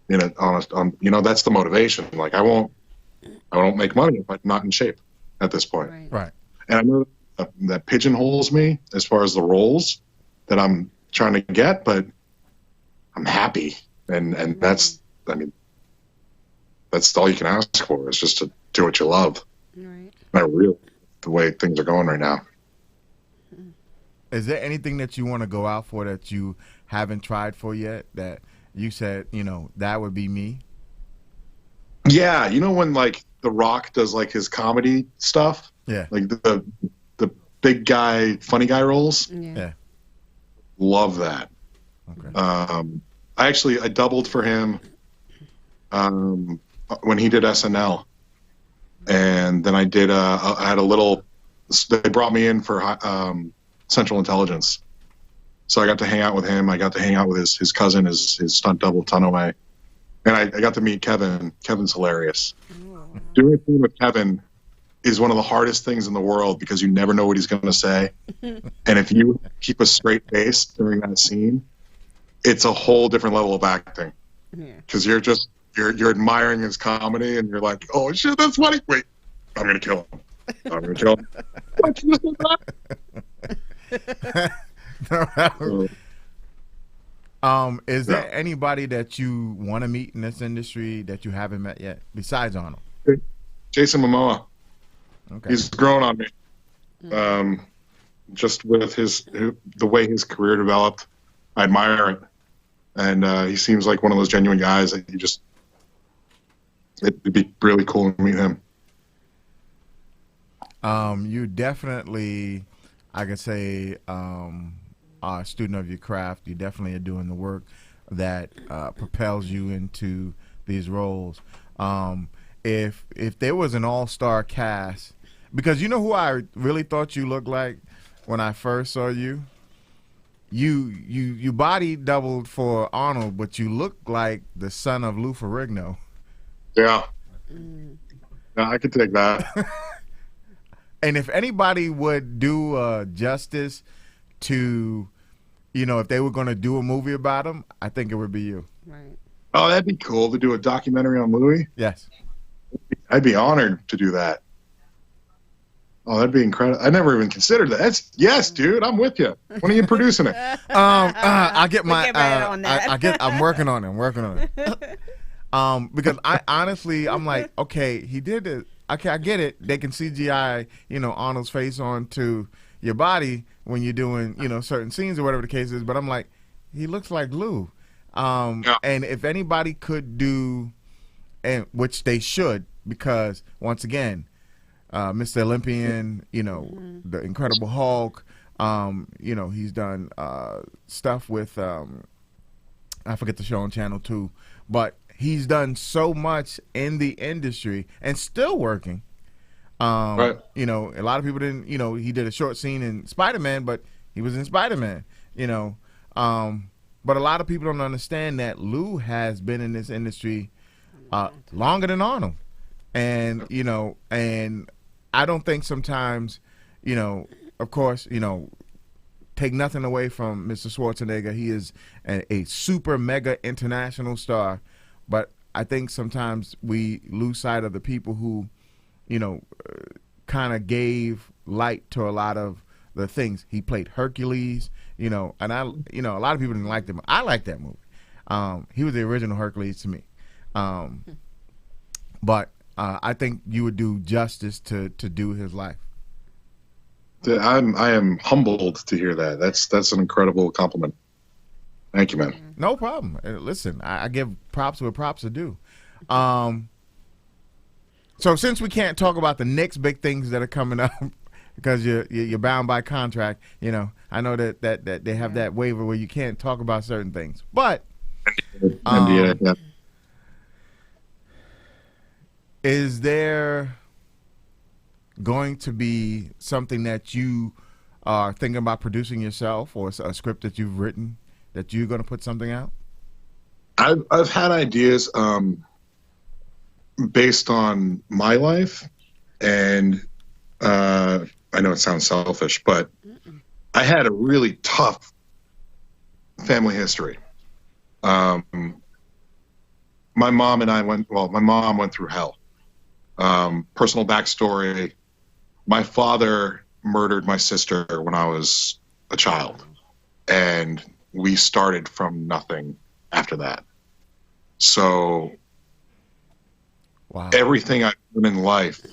That's the motivation. Like, I won't make money if I'm not in shape at this point. Right. And I know that pigeonholes me as far as the roles that I'm trying to get, but I'm happy. And that's all you can ask for, is just to do what you love. Right. Not really the way things are going right now. Is there anything that you want to go out for that you haven't tried for yet, that you said, that would be me? Yeah. You know, when like The Rock does like his comedy stuff? Yeah. Like the big guy, funny guy roles? Yeah. Love that. Okay. I doubled for him when he did SNL. And then I did I had a little, they brought me in for Central Intelligence. So I got to hang out with him. I got to hang out with his cousin, his stunt double, Tunaway. And I got to meet Kevin. Kevin's hilarious. Doing a thing with Kevin is one of the hardest things in the world, because you never know what he's going to say. And if you keep a straight face during that scene, it's a whole different level of acting. Because you're admiring his comedy, and you're like, oh shit, that's funny. Wait, I'm gonna kill him. I'm gonna kill him. Is there anybody that you want to meet in this industry that you haven't met yet besides Arnold? Jason Momoa. Okay. He's grown on me. Just with the way his career developed, I admire it. And he seems like one of those genuine guys that it'd be really cool to meet him. You definitely, I could say, are a student of your craft. You definitely are doing the work that propels you into these roles. If there was an all-star cast, because you know who I really thought you looked like when I first saw you? You body doubled for Arnold, but you look like the son of Lou Ferrigno. Yeah. I could take that. And if anybody would do justice to, if they were going to do a movie about him, I think it would be you. Right. Oh, that'd be cool to do a documentary on Louis. Yes. I'd be honored to do that. Oh, that'd be incredible. I never even considered that. Yes, dude, I'm with you. When are you producing it? I get my. We'll get right on that. I'm working on it. Because I honestly, I'm like, okay, he did it. Okay, I get it. They can CGI, Arnold's face onto your body when you're doing, certain scenes or whatever the case is. But I'm like, he looks like Lou. Yeah. And if anybody could do, and which they should, because once again, Mr. Olympian, the Incredible Hulk, he's done stuff with, I forget the show on Channel 2, but he's done so much in the industry and still working. Right. A lot of people didn't, he did a short scene in Spider-Man, but he was in Spider-Man, but a lot of people don't understand that Lou has been in this industry longer than Arnold. And, and I don't think sometimes, of course, take nothing away from Mr. Schwarzenegger. He is a super mega international star. But I think sometimes we lose sight of the people who, kind of gave light to a lot of the things. He played Hercules, and I, a lot of people didn't like him. I like that movie. He was the original Hercules to me. But I think you would do justice to do his life. I am humbled to hear that. That's an incredible compliment. Thank you, man. No problem. Listen, I give props where props are due. So since we can't talk about the next big things that are coming up because you're bound by contract, I know that they have that waiver where you can't talk about certain things. But Yeah. is there going to be something that you are thinking about producing yourself, or a script that you've written that you're going to put something out? I've had ideas based on my life, and I know it sounds selfish, but I had a really tough family history. My mom and I my mom went through hell. Personal backstory: my father murdered my sister when I was a child, and we started from nothing after that. So Wow. everything I've done in life,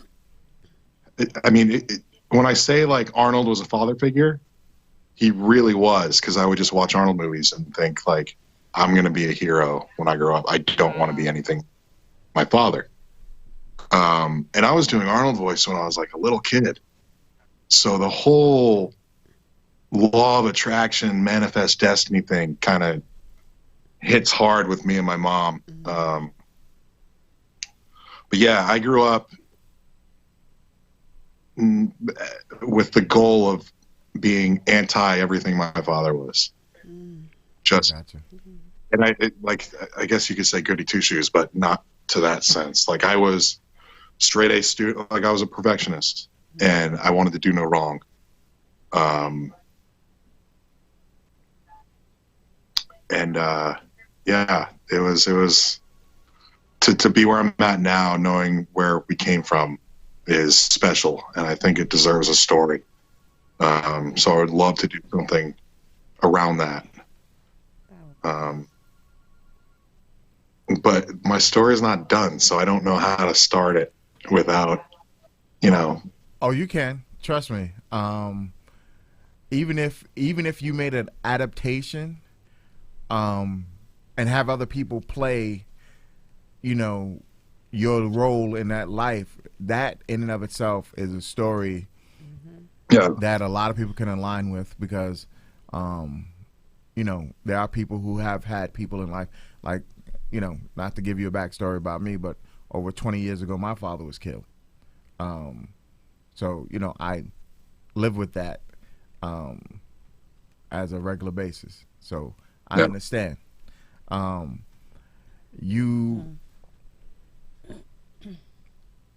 when I say like Arnold was a father figure, he really was, because I would just watch Arnold movies and think like, I'm going to be a hero when I grow up. I don't want to be anything my father. And I was doing Arnold voice when I was like a little kid. So the whole law of attraction, manifest destiny thing kind of hits hard with me and my mom. But yeah, I grew up with the goal of being anti everything my father was. Just, Gotcha. and I guess you could say goody two shoes, but not to that sense. Like I was straight A student, like I was a perfectionist, and I wanted to do no wrong. Yeah, it was to be where I'm at now, knowing where we came from, is special, and I think it deserves a story. So I would love to do something around that. But my story is not done, so I don't know how to start it without, Oh, you can. Trust me. Even if you made an adaptation, and have other people play, your role in that life, that in and of itself is a story that a lot of people can align with, because there are people who have had people in life, like, not to give you a backstory about me, but over 20 years ago my father was killed. So I live with that as a regular basis, so I understand.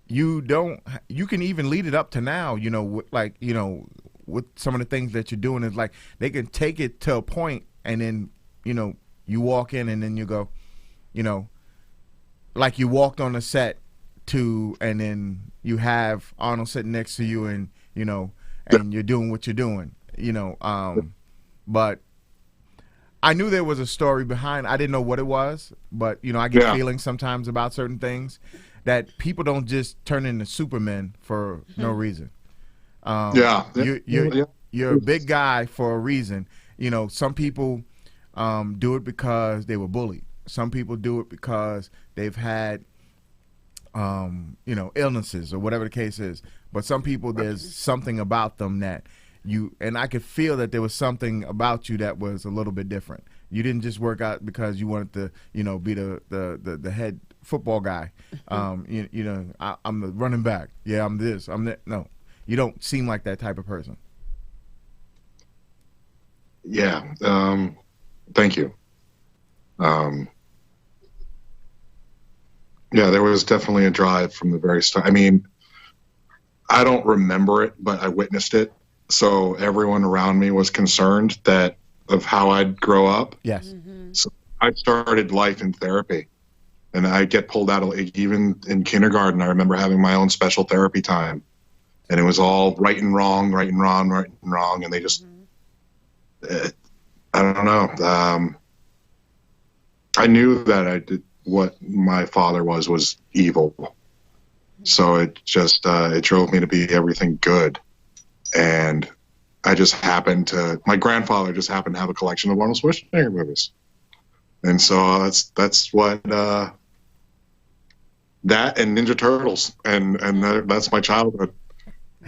You can even lead it up to now, with some of the things that you're doing, is like they can take it to a point, and then you walk in, and then you go, like you walked on the set and then you have Arnold sitting next to you, and and you're doing what you're doing, but I knew there was a story behind. I didn't know what it was, but I get Yeah. feelings sometimes about certain things that people don't just turn into Supermen for no reason. Yeah. You're a big guy for a reason. Some people do it because they were bullied. Some people do it because they've had illnesses or whatever the case is. But some people, there's something about them that and I could feel that there was something about you that was a little bit different. You didn't just work out because you wanted to, be the head football guy. I'm the running back. Yeah, I'm this. I'm that. No, you don't seem like that type of person. Yeah. Thank you. Yeah, there was definitely a drive from the very start. I mean, I don't remember it, but I witnessed it. So everyone around me was concerned of how I'd grow up. Yes. So I started life in therapy, and I get pulled out of, even in kindergarten. I remember having my own special therapy time, and it was all right and wrong, and they just, I don't know. I knew that I did what my father was evil. So it just, it drove me to be everything good. And my grandfather just happened to have a collection of Arnold Schwarzenegger movies. And so that's what, that and Ninja Turtles. And that's my childhood.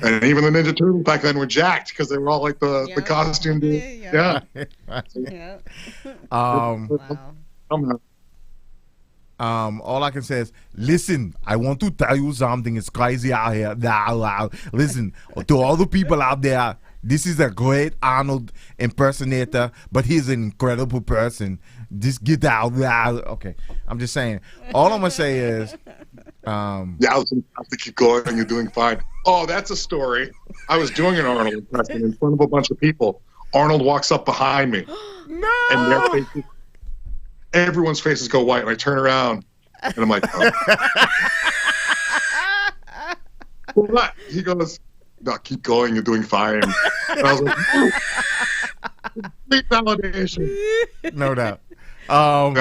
And even the Ninja Turtles back then were jacked because they were all like the costume dude. Yeah. Yeah. All I can say is, listen, I want to tell you something. It's crazy out here. Listen, to all the people out there, this is a great Arnold impersonator, but he's an incredible person. Just get out. Okay, I'm just saying. All I'm going to say is... yeah, I was going to have to keep going, and you're doing fine. Oh, that's a story. I was doing an Arnold impression in front of a bunch of people. Arnold walks up behind me. No! And everyone's faces go white, and I turn around, and I'm like, oh. What? He goes, no, keep going, you're doing fine. And I was like, complete validation. No doubt. Yeah.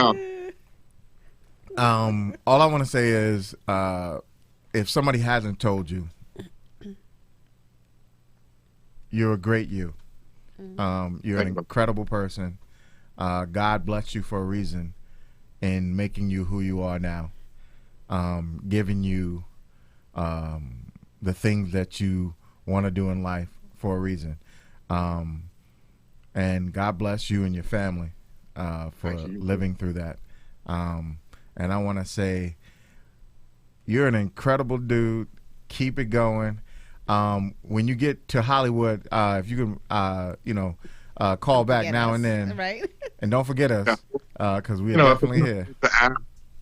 All I want to say is, if somebody hasn't told you, you're a great you. You're an incredible person. God bless you for a reason in making you who you are now, giving you the things that you want to do in life for a reason. And God bless you and your family for living through that. And I want to say, you're an incredible dude. Keep it going. When you get to Hollywood, if you can, call back now and then. Right. And don't forget us, because we are definitely here.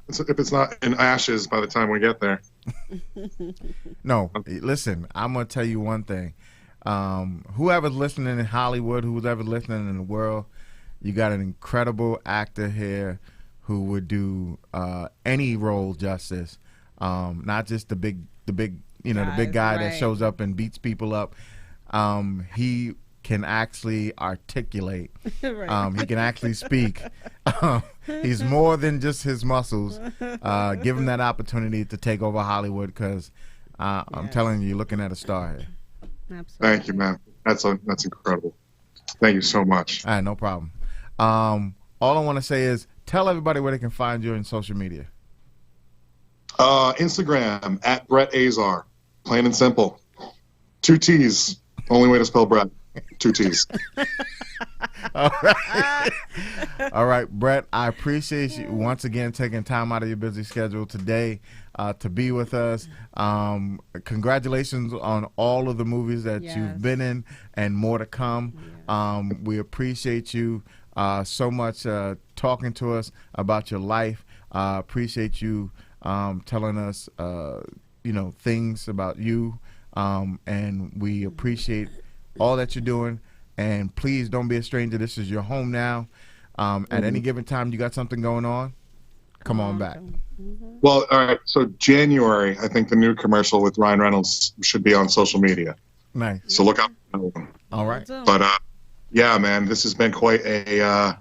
If it's not in ashes by the time we get there. No, listen, I'm going to tell you one thing. Whoever's listening in Hollywood, who's ever listening in the world, you got an incredible actor here who would do any role justice. Not just the big the big guy that shows up and beats people up. He can actually articulate. Right. He can actually speak. He's more than just his muscles. Give him that opportunity to take over Hollywood, because I'm telling you, you're looking at a star here. Absolutely. Thank you, man. That's incredible. Thank you so much. All right, no problem. All I want to say is, tell everybody where they can find you in social media. Instagram at Brett Azar, plain and simple. 2 T's. Only way to spell Brett. 2 T's. All right, Brett, I appreciate you once again taking time out of your busy schedule today to be with us. Congratulations on all of the movies that you've been in and more to come. We appreciate you so much talking to us about your life. Appreciate you telling us things about you, and we appreciate all that you're doing. And please don't be a stranger. This is your home now. At any given time you got something going on, come on back. Well, all right. So January, I think the new commercial with Ryan Reynolds should be on social media. Nice. So look out for that one. All right. But yeah, man, this has been quite a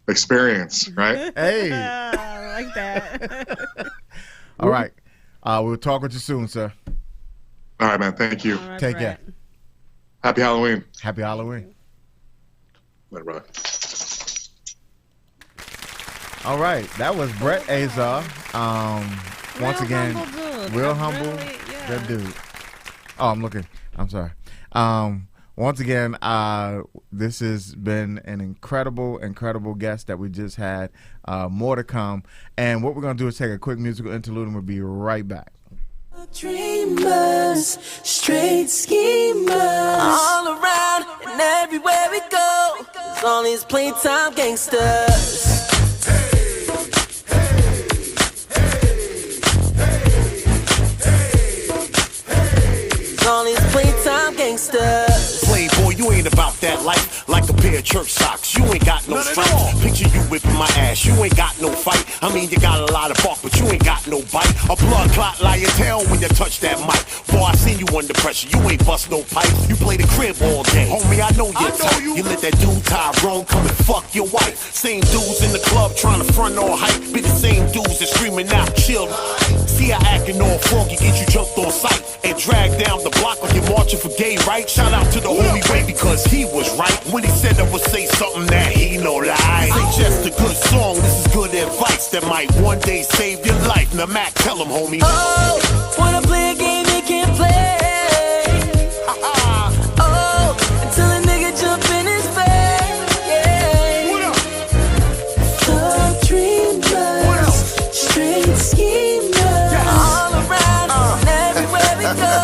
experience, right? Hey. I like that. All right. We'll talk with you soon, sir. All right, man. Thank you. All right, Take Brett. care. Happy Halloween. Happy Halloween. Later, brother. All right. That was Brett Azar. Once again, humble dude. real humble. Really, yeah. Good dude. Oh, I'm looking. I'm sorry. Once again, this has been an incredible guest that we just had. More to come. And what we're going to do is take a quick musical interlude, and we'll be right back. Dreamers, straight schemers, all around and everywhere we go. It's all these playtime gangsters. It's all these playtime gangsters. Playboy, you ain't about that life. Like a pair of church socks, you ain't got no stripes. Picture you whipping my ass, you ain't got no fight. I mean, you got a lot of bark, but you ain't got no bite. A blood clot lie your tail when you touch that mic. Boy, I seen you under pressure, you ain't bust no pipe. You play the crib all day. Homie, I know you're tight. You let that dude Tyrone come and fuck your wife. Same dudes in the club trying to front all hype. Be the same dudes that screaming out, chill. See how acting all funky, get you jumped on sight. And dragged down the block like you're marching for gay rights. Shout out to the homie Ray because he was right when he said I would say something that he no lie. This ain't just a good song, this is good advice that might one day save your life. Now Mac, tell him, homie. Oh, wanna play a game you can't play. Oh, until a nigga jump in his face. Yeah. What up? Thug dreamers, straight schemers, all around and everywhere we go.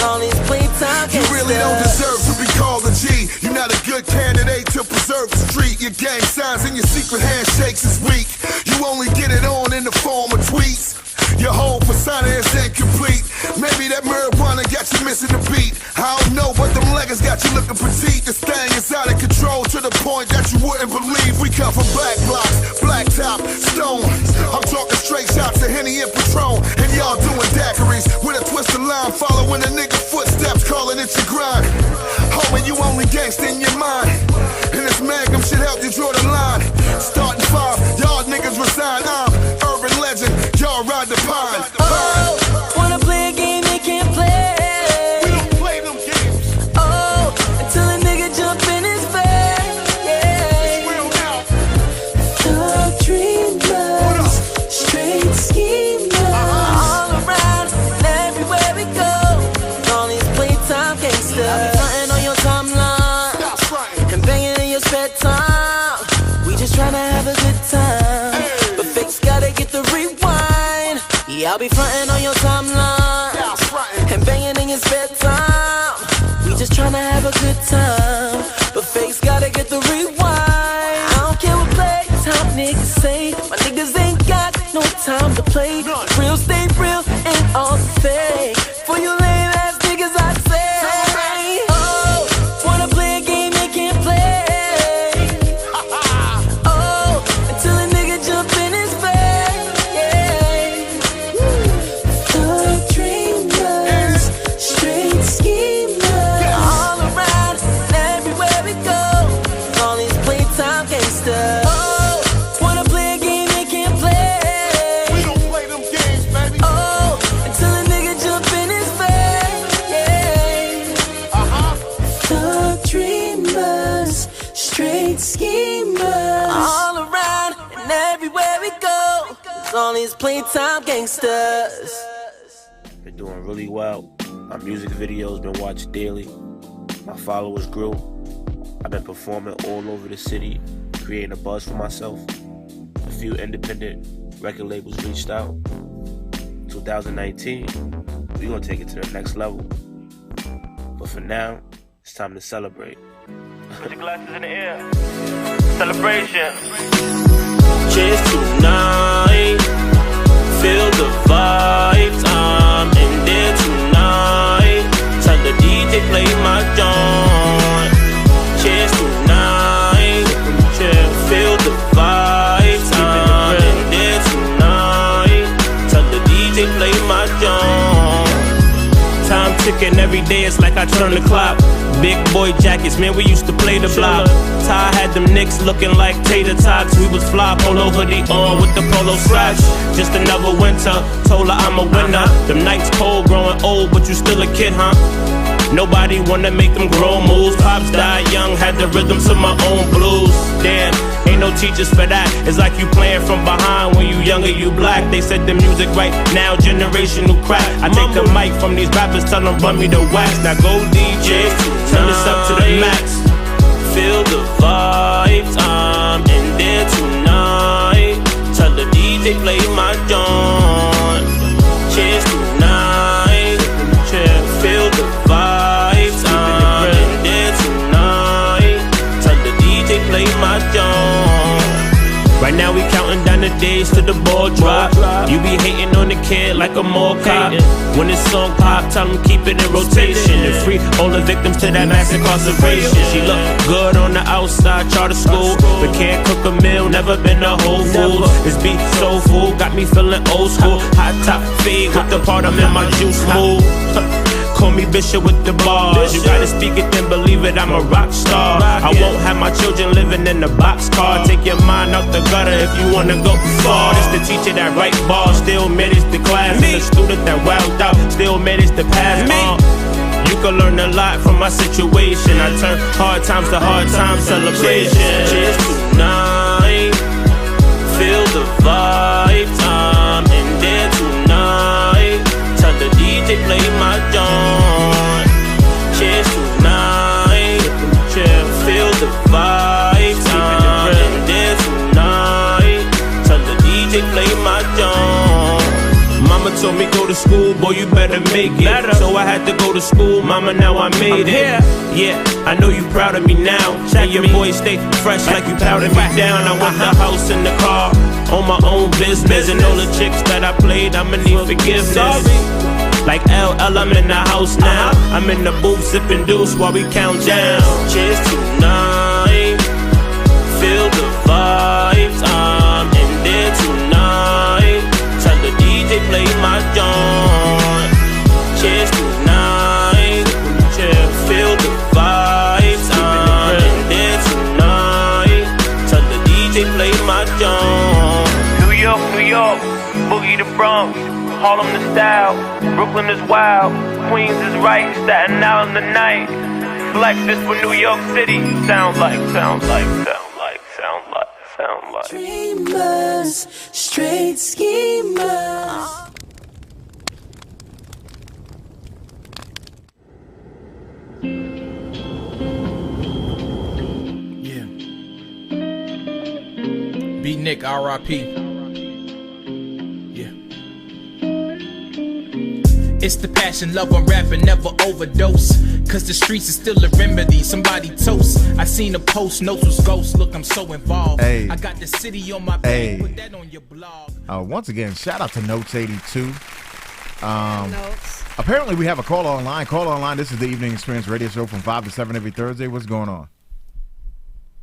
All these playtime You really don't deserve to be called a G. You're not a good candidate to preserve the street. Your gang signs and your secret handshakes is weak. You only get it on in the form of tweets. Your whole persona is incomplete. Maybe that marijuana got you missing the beat. I don't know, but them leggings got you looking petite. This thing is out of control to the point that you wouldn't believe. We come from black blocks, black top, stone. I'm talking straight shots of Henny and Patron. And y'all doing daiquiris with a twisted line, following a nigga footsteps, calling it your grind. Homie, you only gangsta in your mind. And this Magnum should help you draw the line. Starting 5, y'all niggas resign. I'm urban legend, y'all ride the pine. Oh, wanna play a game they can't play. We don't play them games. Oh, until a nigga jump in his face. Yeah. Real now. Thug dreamers, straight schemers, all around and everywhere we go. All these playtime gangsters. I be frontin' on your timeline, That's right. and banging in your spare time. We just tryna have a good time, but fakes gotta get the rewind. Yeah, I'll be frontin' on your timeline, That's right. and banging in your spare time. We just tryna have a good time, but fakes gotta get the rewind. I don't care what playtime niggas say, my niggas ain't got no time to play. Real stay real and all the fake. For you lame ass niggas I say, oh, wanna play a game they can't play. Oh, until a nigga jump in his face. Yeah. Thug dreamers, straight schemers, all around and everywhere we go. All these playtime gangsters. Oh, wanna play a game they can't play. We don't play them games, baby. Oh, until a nigga jump in his face. Yeah. Thug dreamers, straight schemers, all around and everywhere we go. All these playtime gangsters. Been doing really well. My music videos been watched daily. My followers grew. I've been performing all over the city, creating a buzz for myself. A few independent record labels reached out. 2019, we gonna take it to the next level. But for now, it's time to celebrate. Put your glasses in the air. Celebration. Cheers tonight. Feel the vibes. I'm in there tonight. Tell the DJ play my joint. Cheers tonight. Feel the vibes. I'm in there tonight. Tell the DJ play my joint. Time ticking, every every day it's like I turn the clock. Big boy jackets, man, we used to play the block. Ty had them Knicks looking like tater tots. We was fly, polo hoodie on with the polo slacks. Just another winter, told her I'm a winner. Them nights cold, growing old, but you still a kid, huh? Nobody wanna make them grown moves. Pops died young, had the rhythm to my own blues. Damn, ain't no teachers for that. It's like you playing from behind when you younger, you black. They said the music right now, generational crap. I take the mic from these rappers, tell them run me the wax. Now go DJ, turn this up to the max. Feel the vibes, I'm in there tonight. Tell the DJ play my joint. Cheers tonight. Feel the vibes, I'm in there tonight. Tell the DJ play my joint. Right now we counting down the days till the ball drop. You be hating on the kid like a mall cop. When this song pop, tell them keep it in rotation and free all the victims to that mass incarceration. She look good on the outside, charter school, but can't cook a meal, never been to Whole Foods. This beat so full, got me feeling old school. Hot top fade with the part I'm in my juice mood. Call me Bishop with the bars. You gotta speak it, then believe it, I'm a rock star. I won't have my children living in a boxcar. Take your mind out the gutter if you wanna go far. It's the teacher that write bars, still manage the class. And the student that wowed out, still manage to pass. You can learn a lot from my situation. I turn hard times to hard times celebration. Cheers tonight. Feel the vibes, I'm in there tonight. Tell the DJ play my joint. Cheers tonight. Feel the vibes, I'm in there tonight. Tell the DJ play my joint. Mama told me go to school, boy, you better make it. So I had to go to school, mama, now I made it. Yeah, I know you proud of me now. And your boy stay fresh like you powdered me down. I want the house and the car, on my own business. And all the chicks that I played, I'ma need forgiveness. Like LL, I'm in the house now. I'm in the booth sipping deuce while we count down. Cheers tonight. Feel the vibes, I'm in there tonight. Tell the DJ play my joint. Cheers tonight. Feel the vibes, I'm in there tonight. Tell the DJ play my joint. New York, New York, Boogie the Bronx, Harlem the style, Brooklyn is wild, Queens is right, Staten Island the night. Flex this for New York City. Sound like. Dreamers, straight schemers. Yeah. B Nick, R.I.P. It's the passion, love, I'm rapping, never overdose. Cause the streets is still a remedy, somebody toast. I seen a post, notes was ghosts, look, I'm so involved. Hey. I got the city on my back, put that on your blog. Once again, shout out to Notes 82. Notes. Apparently we have a call online. Call online, this is the Evening Experience radio show from 5 to 7 every Thursday. What's going on?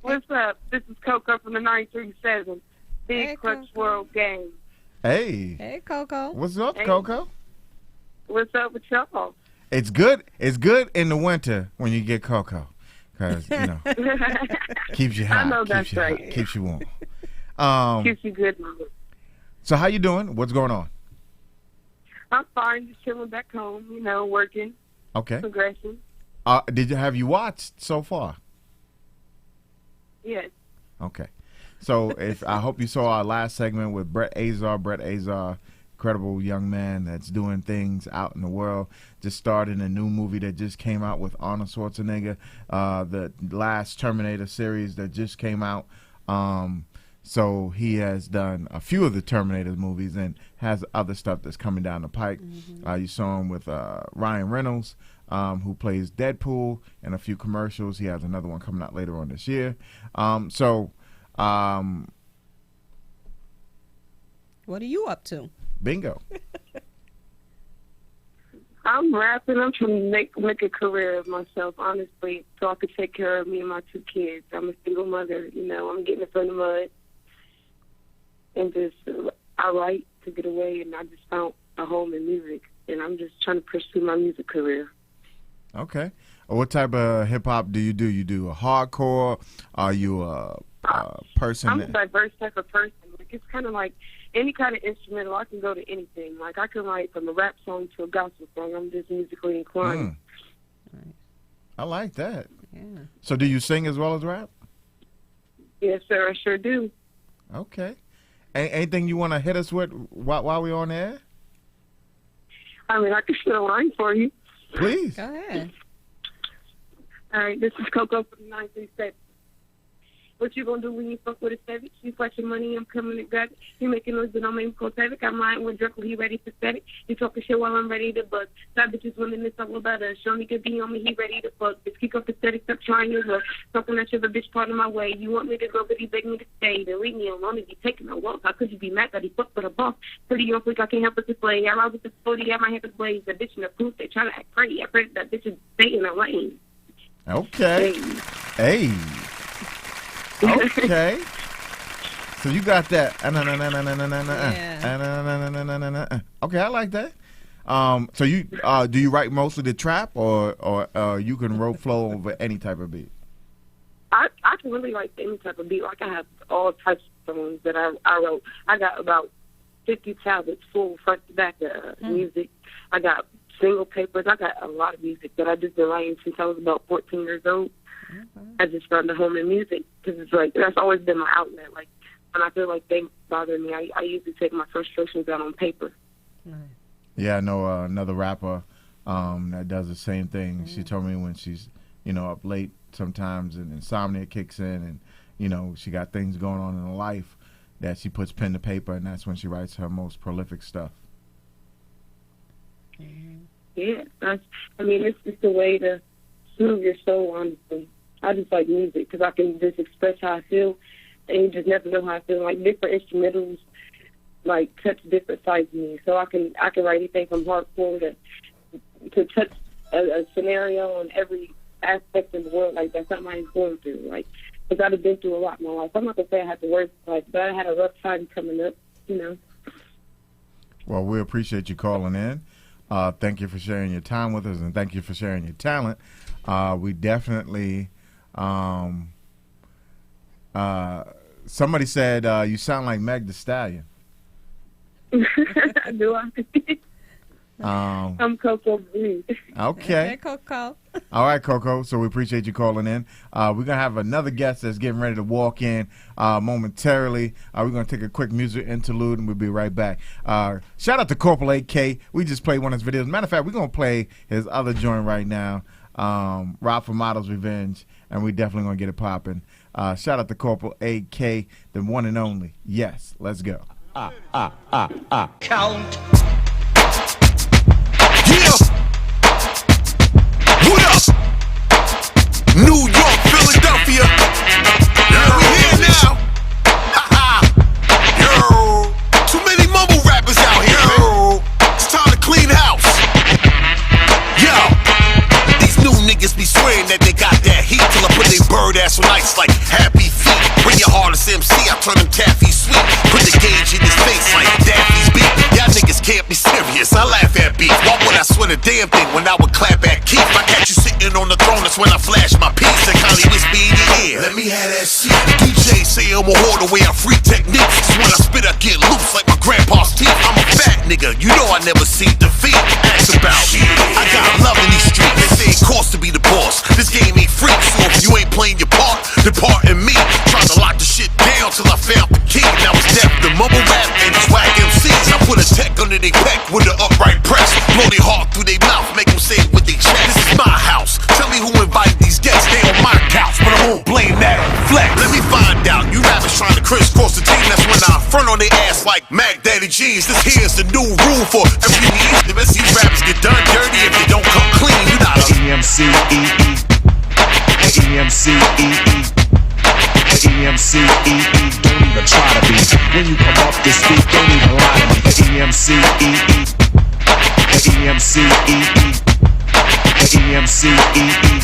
What's up? This is Coco from the 937. Big Hey, Crux Coco. World Game. Hey. Hey, Coco. What's up, Hey. Coco? What's up with y'all? It's good. It's good in the winter when you get cocoa, cause you know keeps you hot. I know keeps that's you right. Hot, keeps you warm. Keeps you good, mama. So how you doing? What's going on? I'm fine, just chilling back home, working, Okay. progressing. Have you watched so far? Yes. Okay. So I hope you saw our last segment with Brett Azar. Brett Azar, incredible young man that's doing things out in the world. Just started a new movie that just came out with Arnold Schwarzenegger. The last Terminator series that just came out. So he has done a few of the Terminator movies and has other stuff that's coming down the pike. You saw him with Ryan Reynolds, who plays Deadpool, and a few commercials. He has another one coming out later on this year. What are you up to? Bingo. I'm rapping. I'm trying to make a career of myself, honestly, so I could take care of me and my 2 kids. I'm a single mother, I'm getting it from the mud. And just, I write to get away, and I just found a home in music. And I'm just trying to pursue my music career. Okay. What type of hip hop do? You do a hardcore? Are you a person? I'm a diverse type of person. Like, it's kind of like any kind of instrumental. I can go to anything. Like, I can write from a rap song to a gospel song. I'm just musically inclined. I like that. Yeah. So do you sing as well as rap? Yes, sir. I sure do. Okay. Anything you want to hit us with while we're on air? I mean, I can spit a line for you. Please. Go ahead. All right, this is Coco from 937. What you gonna do when you fuck with a savage? You flash your money, I'm coming to grab it. You making noise, but I'm aiming for havoc. I'm lying with Draco, he ready for static. You talking shit while I'm ready to buzz. Side bitches women, it's all about us. Show me could be on me, he ready to fuck. Bitch, kick off the static, stop trying your luck. Something that you're a bitch part of my way. You want me to go, but he begged me to stay. Then leave me alone if you taking a walk. How could you be mad that he fucked with a boss? Pretty on fleek, I can't help but to play. I ride with the 40, I might have to blaze. That bitch in the proof, they trying to act pretty. I pray that bitch is stay in the lane. Okay. Hey. Okay. So you got that. Okay, I like that. So you do you write mostly the trap or you can rope flow over any type of beat? I can really like any type of beat. Like, I have all types of songs that I wrote. I got about 50 tablets full front to back of music. I got single papers. I got a lot of music that I just been writing since I was about 14 years old. I just started home in music because it's like that's always been my outlet. Like, when I feel like things bother me, I usually take my frustrations out on paper. Yeah, I know another rapper that does the same thing. She told me when she's up late sometimes and insomnia kicks in and she got things going on in her life that she puts pen to paper, and that's when she writes her most prolific stuff. Yeah, it's just a way to soothe your soul, honestly. I just like music because I can just express how I feel, and you just never know how I feel. Like, different instrumentals, like, touch different sides of me. So I can write anything from hardcore to touch a scenario on every aspect of the world. Like, that's something I'm going through. Like, because I've been through a lot in my life. I'm not gonna say I had the worst life, but I had a rough time coming up. Well, we appreciate you calling in. Thank you for sharing your time with us, and thank you for sharing your talent. We definitely, somebody said you sound like Meg Thee Stallion. Do I? I'm Coco Blue. Okay. Hey, Coco. All right, Coco. So we appreciate you calling in. We're going to have another guest that's getting ready to walk in momentarily. We're going to take a quick music interlude, and we'll be right back. Shout out to Corporal AK. We just played one of his videos. Matter of fact, we're going to play his other joint right now, Rob from Model's Revenge, and we definitely going to get it popping. Shout out to Corporal AK, the one and only. Yes, let's go. Count. Yeah. What up? New York, Philadelphia. Yeah, we here now. Yo. Too many mumble rappers out here. Yo. It's time to clean house. Yo. These new niggas be swearing that they got that heat till I put they bird ass on ice like happy feet. Bring your hardest MC, I turn them taffy sweet. Put the gauge in his face like Daffy's beat. Y'all niggas can't be serious, I laugh at beef. Why would I swear a damn thing when I would clap at Keith? I catch you sitting on the throne, that's when I flash my piece and kindly whisper in your ear. Let me have that shit. DJ say I'm a whore the way I free techniques. So when I spit I get loose like my grandpa's teeth. I'm a fat nigga, you know I never see defeat. Ask about shit. I got love in these streets. They say it costs to be the boss. This game ain't free, so if you ain't playing your part, depart in me. Trying to lock the shit down till I found the key. Now it's death, the mumble rap and swag MCs. I put a tech under their peck with an upright press. Blow their heart through their mouth, make them say it with their chest. This is my house. Tell me who invited these guests. They on my couch, but I won't blame that on Flex. Let me find out. You rappers trying to crisscross the team. That's when I front on their ass like Mac Daddy G's. This here's the new rule for every need. The best these rappers get done dirty if they don't come clean. You not a EMCEE. Don't even try to be. When you come off this beat, don't even lie to me. EMCEE.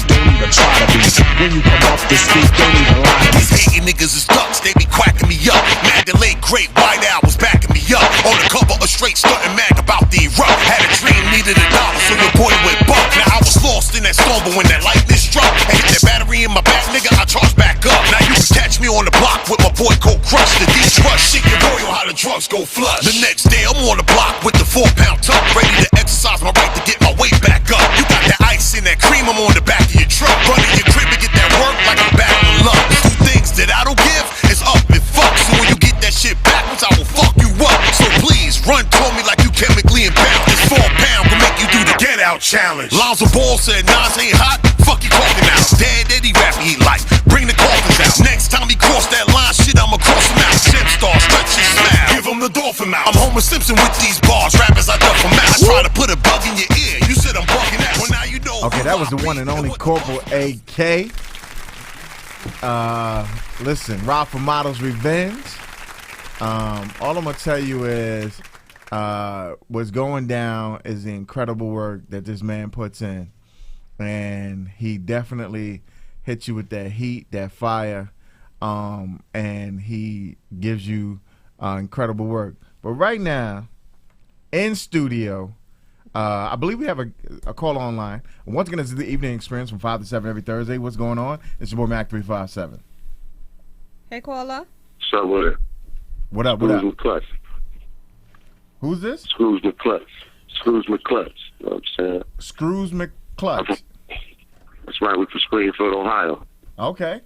Don't even try to be. When you come off this beat, don't even lie to me. These hating niggas is ducks, they be quacking me up. Mandalay Great White Owl was backing me up. On the cover of Straight Stuntin' Mag about the erupt. Had a dream, needed $1, so your boy went buck. Now I was lost in the that storm, but when that lightning struck and hit that battery in my back, nigga, I charged back up. Now you can catch me on the block with my boy Cold Crush. The Deep Rush, shit, your boy on how the drugs go flush. The next day, I'm on the block with the 4-pound tuck, ready to exercise my right to get my weight back up. You got that ice in that cream, I'm on the back of your truck. Run in your crib and get that work like I'm battling luck. Two things that I don't give is up and fuck. So when you get that shit backwards, I will fuck you up. So please, run toward me like you chemically imbalanced. This 4-pound will make you do the get out challenge. Lonzo Ball said Nas ain't hot, fuck you talking out. Dad Eddie rap he like, bring the coffins out. Next time he cross that line, shit, I'ma cross him out. Chip star, stretch his smile, give him the dolphin mouth. I'm Homer Simpson with these bars, rappers I duck them out. I try to put a bug in your ear, you said I'm bugging out. Well now you know. Okay, that was the one and only Corporal AK. Listen, Rob for Models Revenge. All I'm gonna tell you is what's going down is the incredible work that this man puts in, and he definitely hits you with that heat, that fire, and he gives you incredible work. But right now, in studio, I believe we have a call online. Once again, it's the Evening Experience from 5 to 7 every Thursday. What's going on? It's your boy Mac 357. Hey, caller. What's up with it? What up? What up? Scrooge McClutch. Who's this? Scrooge McClutch. Scrooge McClutch. You know what I'm saying? Scrooge McClutch. That's right. We're from Springfield, Ohio. Okay.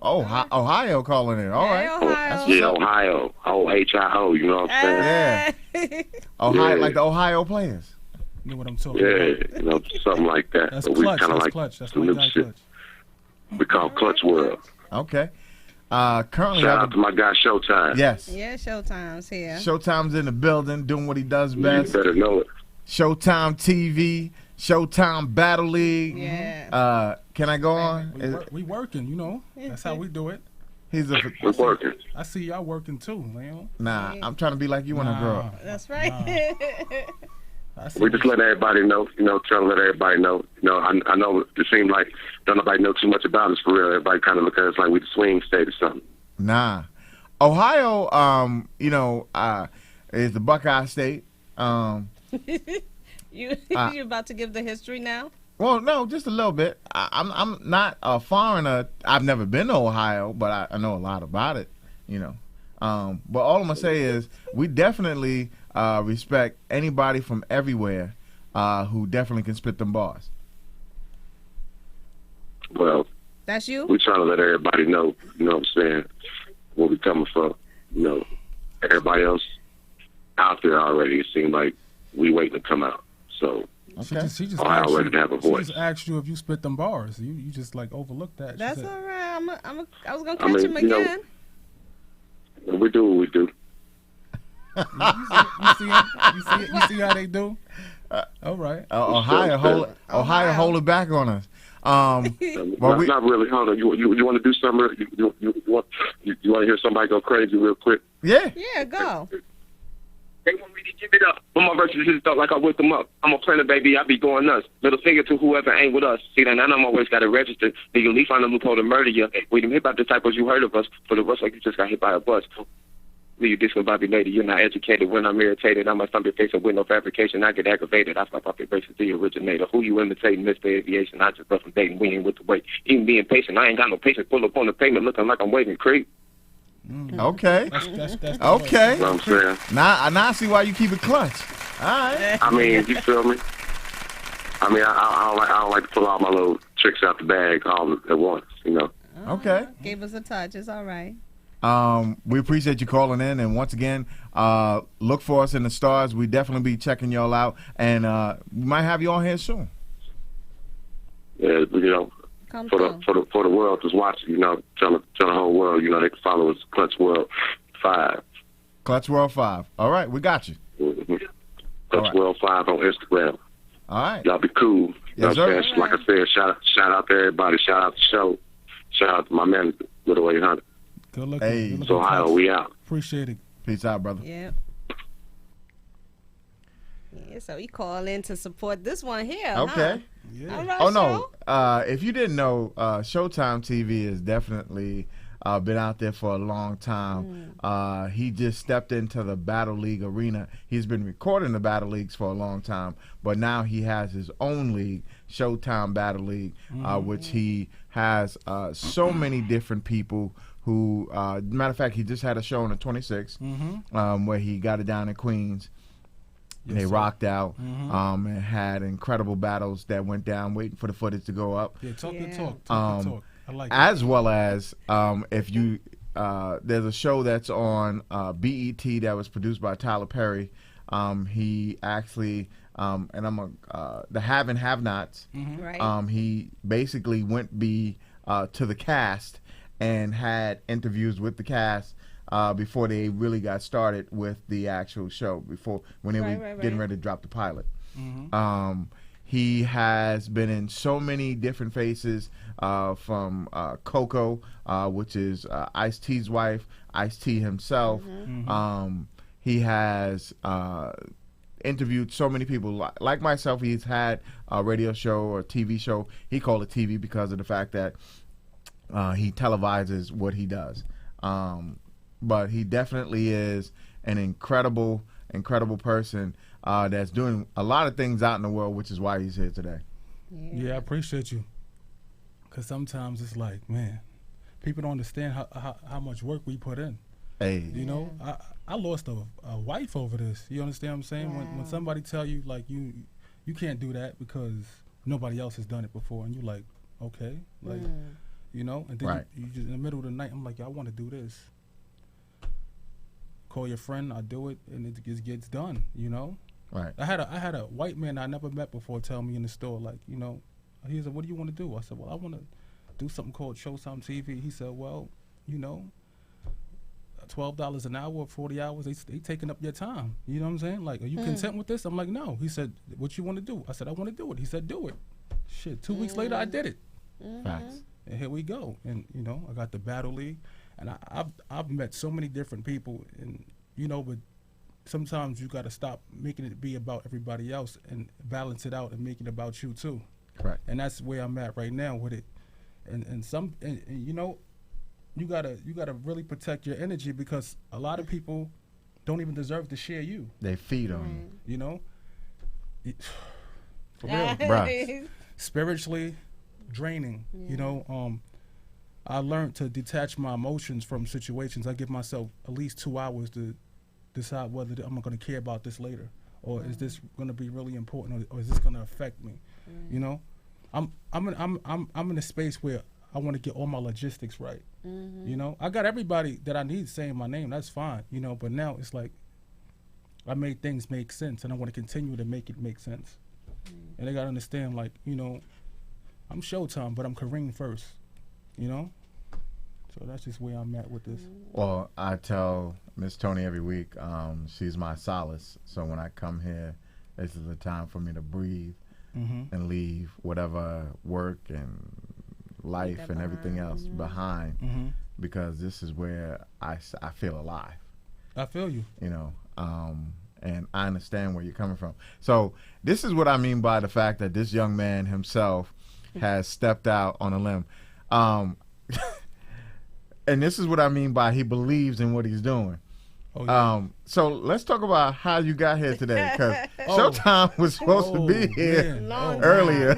Oh, Ohio calling in. All right. Ohio. Yeah, Ohio. OHIO. You know what I'm saying? Yeah. Ohio, Yeah. like the Ohio players. You know what I'm talking Yeah, about. you know, something like that. That's But we clutch. kind of That's like clutch. That's some my new guy shit. Clutch. We call Clutch World. Okay. Currently, Shout out to my guy Showtime. Yes. Yeah, Showtime's here. Showtime's in the building, doing what he does You best. better know it. Showtime TV, Showtime Battle League. Yeah. Can I go on? We working, you know. That's how we do it. We're working. I see y'all working too, man. Nah, I'm trying to be like you when I grow up. That's right. We just let everybody know, try to let everybody know. I know it seems like don't nobody know too much about us for real. Everybody kind of look at us like we the swing state or something. Nah. Ohio, is the Buckeye State. You about to give the history now? Well, no, just a little bit. I'm not a foreigner. I've never been to Ohio, but I know a lot about it, But all I'm going to say is we definitely respect anybody from everywhere who definitely can spit them bars. Well, that's you? We trying to let everybody know, you know what I'm saying, where we coming from. Everybody else out there already, it seems like we waiting to come out. So She just I asked already you, have a she voice. just asked you if you spit them bars. You just like overlooked that. She That's said- all right. I was gonna I catch mean, him you know, again. We do what we do. You see how they do? All right. Ohio hold it back on us. Well, not really. Hold on. You want to do something? You want to hear somebody go crazy real quick? Yeah. Yeah, go. They want me to give it up. But my verses just felt like I whipped them up. I'm a planner, baby. I be going nuts. Little finger to whoever ain't with us. See, that I'm always got it registered. Legally find a loophole to murder you. We done hit about the typos you heard of us. For the rest, like you just got hit by a bus. You this with Bobby lady. You're not educated. When I'm irritated, I must stump your face up with no fabrication. I get aggravated. I slap off your braces to the originator. Who you imitating, Mr. Aviation? I just rough and dating. We ain't with the weight. Even being patient, I ain't got no patience. Pull up on the pavement looking like I'm waving creep. Okay. That's okay. You know what I'm saying? Now I see why you keep it clutch. All right. I mean, you feel me? I mean, I don't like to pull all my little tricks out the bag all at once, Okay. Gave us a touch. It's all right. We appreciate you calling in, and once again, look for us in the stars. We definitely be checking y'all out, and we might have you on here soon. Yeah, for the world that's watching, tell the whole world, they can follow us, Clutch World 5. Clutch World 5. All right, we got you. Mm-hmm. Clutch World 5 on Instagram. All right. Y'all be cool. Yes, sir. Like I said, shout out to everybody. Shout out to the show. Shout out to my man, Little 800. Good looking. Hey. Good looking So, Ohio, Clutch. we out. Appreciate it. Peace out, brother. Yeah. Yeah, so he called in to support this one here. Okay. Huh? All right, Oh no! If you didn't know, Showtime TV is definitely been out there for a long time. He just stepped into the Battle League arena. He's been recording the Battle Leagues for a long time, but now he has his own league, Showtime Battle League, which he has so many different people who, matter of fact, he just had a show on the 26th where he got it down in Queens. Yes, they sir. rocked out and had incredible battles that went down, waiting for the footage to go up. Yeah, talk the talk. Talk the talk. I like as well as if you there's a show that's on BET that was produced by Tyler Perry. He actually and I'm the Have and Have Nots. Right. He basically went to the cast and had interviews with the cast before they really got started with the actual show, before when they were getting ready to drop the pilot. He has been in so many different faces, from Coco, which is Ice-T's wife, Ice-T himself. He has interviewed so many people. Like myself, he's had a radio show or TV show. He called it TV because of the fact that he televises what he does. But he definitely is an incredible person that's doing a lot of things out in the world, which is why he's here today. Yeah, I appreciate you. Because sometimes it's like, man, people don't understand how much work we put in. Hey. You know, I lost a wife over this. You understand what I'm saying? When somebody tell you, like, you can't do that because nobody else has done it before, and you're like, okay. Like, you know? And then you just in the middle of the night, I'm like, I want to do this. Call your friend, I do it, and it just gets done, you know? Right. I had a white man I never met before tell me in the store, like, you know, he said, what do you want to do? I said, well, I want to do something called Showtime TV. He said, well, you know, $12 an hour, 40 hours, they taking up your time. You know what I'm saying? Like, are you content with this? I'm like, no. He said, what you want to do? I said, I want to do it. He said, do it. Shit, 2 weeks later, I did it. Facts. And here we go. And, you know, I got the Battle League. And I've met so many different people. And, you know, but sometimes you got to stop making it be about everybody else and balance it out and make it about you, too. Correct. And that's where I'm at right now with it. And you know, you gotta really protect your energy because a lot of people don't even deserve to share you. They feed on you. You know, for real, bruh. Spiritually draining. Yeah. You know, I learned to detach my emotions from situations. I give myself at least 2 hours to decide whether I'm going to care about this later, or is this going to be really important, or is this going to affect me? You know, I'm in a space where I want to get all my logistics right. You know, I got everybody that I need saying my name. That's fine. You know, but now it's like I made things make sense, and I want to continue to make it make sense. And they got to understand, like, you know, I'm Showtime, but I'm Kareem first. You know, so that's just where I'm at with this. Well, I tell Miss Tony every week, she's my solace. So when I come here, this is the time for me to breathe and leave whatever work and life and everything else behind, because this is where I feel alive. I feel you. You know, and I understand where you're coming from. So this is what I mean by the fact that this young man himself has stepped out on a limb. And this is what I mean by he believes in what he's doing. Oh, yeah. So let's talk about how you got here today, because Showtime was supposed to be here earlier.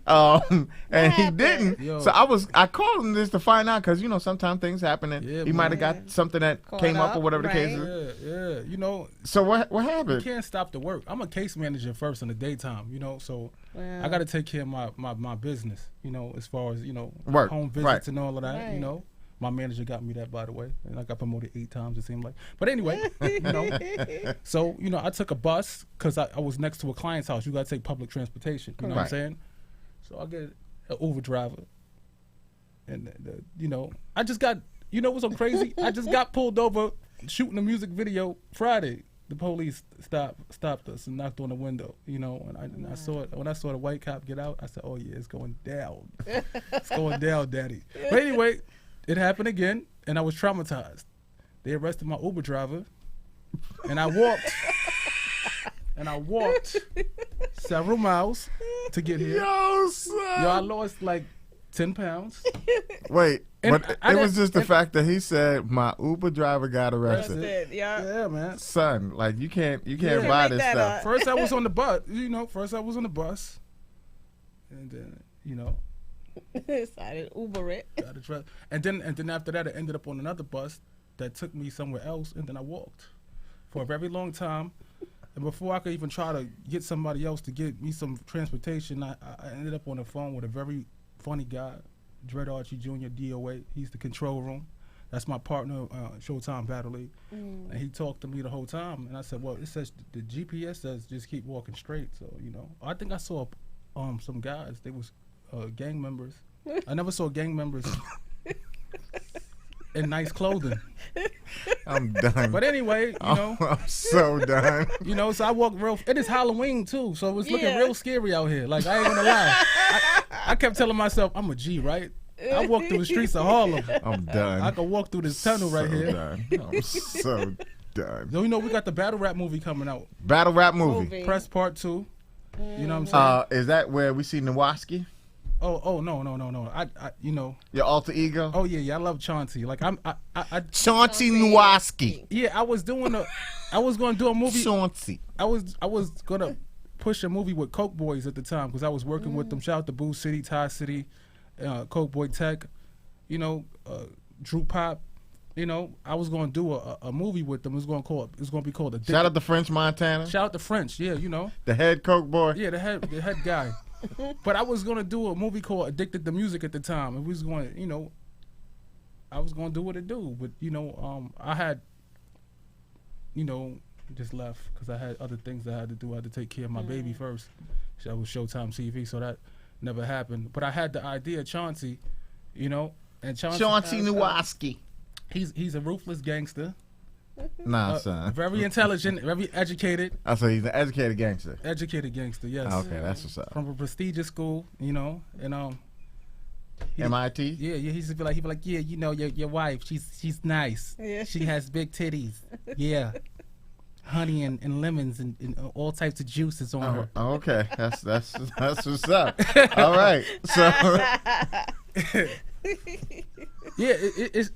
And he didn't. Yo. So I called him this to find out, because, you know, sometimes things happen and he might have got something that came up or whatever the case is. Yeah. You know. So what happened? You can't stop the work. I'm a case manager first in the daytime, you know, so I got to take care of my business, you know, as far as, you know, work, home visits and all of that, you know. My manager got me that, by the way, and I got promoted 8 times, it seemed like. But anyway, you know, so, you know, I took a bus because I was next to a client's house. You got to take public transportation, you know what I'm saying? So I get an Uber driver, and, you know, I just got, you know what's so crazy? I just got pulled over shooting a music video Friday. The police stopped us and knocked on the window, you know, and I saw it. When I saw the white cop get out, I said, oh, yeah, it's going down. It's going down, daddy. But anyway, it happened again, and I was traumatized. They arrested my Uber driver, and I walked several miles to get here. Yo, son. Yo, I lost like 10 pounds. Wait, And but I it was didn't- just the and- fact that he said my Uber driver got arrested. Yeah, man. Son, like you can't Yeah. buy this stuff. First I was on the bus, and then Decided Uber it. and then after that I ended up on another bus that took me somewhere else, and then I walked for a very long time. And before I could even try to get somebody else to get me some transportation, I ended up on the phone with a very funny guy, Dread Archie Jr., DOA. He's the control room. That's my partner, Showtime Battle League. And he talked to me the whole time. And I said, well, it says the GPS says just keep walking straight. So, I think I saw some guys. They was gang members. I never saw gang members in nice clothing. I'm done. But anyway, I'm so done. So I walked real. It is Halloween too, so it was looking Yeah. real scary out here. Like I ain't gonna lie, I kept telling myself I'm a G, right? I walk through the streets of Harlem. I'm done. I can walk through this tunnel right So here. done. I'm so done. So we got the battle rap movie coming out. Battle rap movie. Press Part 2. You know what I'm saying? Is that where we see Nowaski? Oh no. I Your alter ego? Oh yeah, I love Chauncey. Like I Chauncey Nowaski. Yeah, I was gonna do a movie. Chauncey. I was gonna push a movie with Coke Boys at the time because I was working with them. Shout out to Boo City, Ty City, Coke Boy Tech, Drew Pop. I was gonna do a movie with them. It was gonna be called Addicted. Shout out to French Montana. Shout out to French, yeah, The head Coke boy. Yeah, the head guy. But I was gonna do a movie called Addicted to Music at the time. It was going, I was gonna do what it do. But I had, just left because I had other things I had to do. I had to take care of my baby first. That was Showtime TV, so that never happened. But I had the idea, Chauncey, and Chauncey Nowaski. He's a ruthless gangster. Nah, son. Very intelligent, very educated. So he's an educated gangster. Educated gangster, yes. Okay, that's what's up. From a prestigious school, and MIT. Yeah, he used to be like, yeah, your wife, she's nice. Yeah. She has big titties. Yeah, honey and lemons and all types of juices on her. Oh, okay, that's what's up. All right, so. Yeah,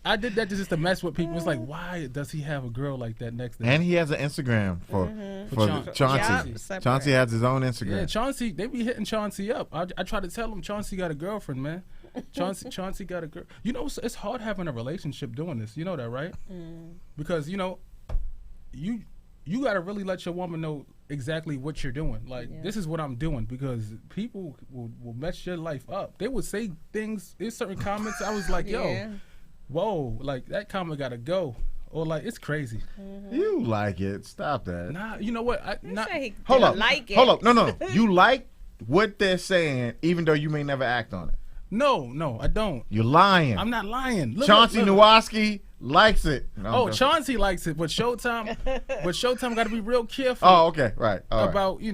I did that just to mess with people. It's like, why does he have a girl like that next to him? And he has an Instagram for Chauncey. Yep, Chauncey has his own Instagram. Yeah, Chauncey, they be hitting Chauncey up. I try to tell him Chauncey got a girlfriend, man. Chauncey got a girl. It's hard having a relationship doing this. You know that, right? Because you got to really let your woman know exactly what you're doing. Like, this is what I'm doing, because people will mess your life up. They would say things. There's certain comments I was like, yo, whoa, like that comment got to go. Or like, it's crazy. You like it? Stop that. Nah, you know what? Hold up. Like it. Hold up. No. You like what they're saying, even though you may never act on it. No, I don't. You're lying. I'm not lying. Look, Chauncey look. Nowaski likes it. No, Chauncey likes it, but Showtime got to be real careful. Oh, okay, right. All right. About you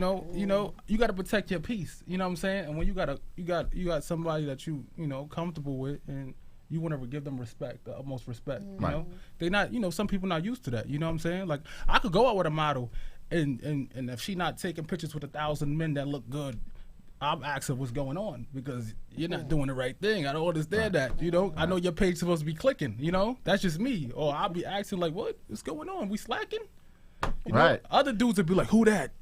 got to protect your peace. You know what I'm saying? And when you got somebody that you comfortable with, and you want to give them respect, the utmost respect. You know, they not. Some people not used to that. You know what I'm saying? Like, I could go out with a model, and if she not taking pictures with 1,000 men that look good, I'm asking what's going on, because you're not doing the right thing. I don't understand that. I know your page supposed to be clicking. That's just me. Or I'll be asking like, what's going on? We slacking? Right. Other dudes would be like, who that?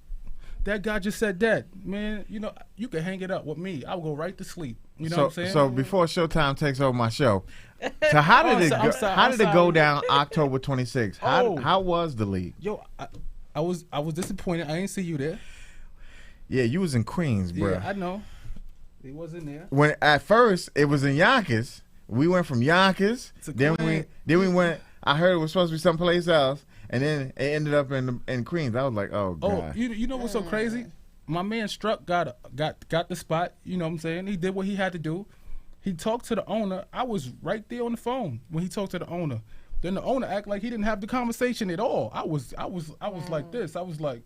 That guy just said that. Man, you can hang it up with me. I'll go right to sleep. You know what I'm saying? So before Showtime takes over my show, so how did it go? How did it go down October 26th? How was the league? Yo, I was disappointed. I didn't see you there. Yeah, you was in Queens, bro. Yeah, I know. He wasn't there. When at first it was in Yonkers, we went from Yonkers. Then we went. I heard it was supposed to be someplace else, and then it ended up in Queens. I was like, oh god. Oh, you know what's so crazy? My man Struck got the spot. You know what I'm saying? He did what he had to do. He talked to the owner. I was right there on the phone when he talked to the owner. Then the owner acted like he didn't have the conversation at all. I was like this. I was like,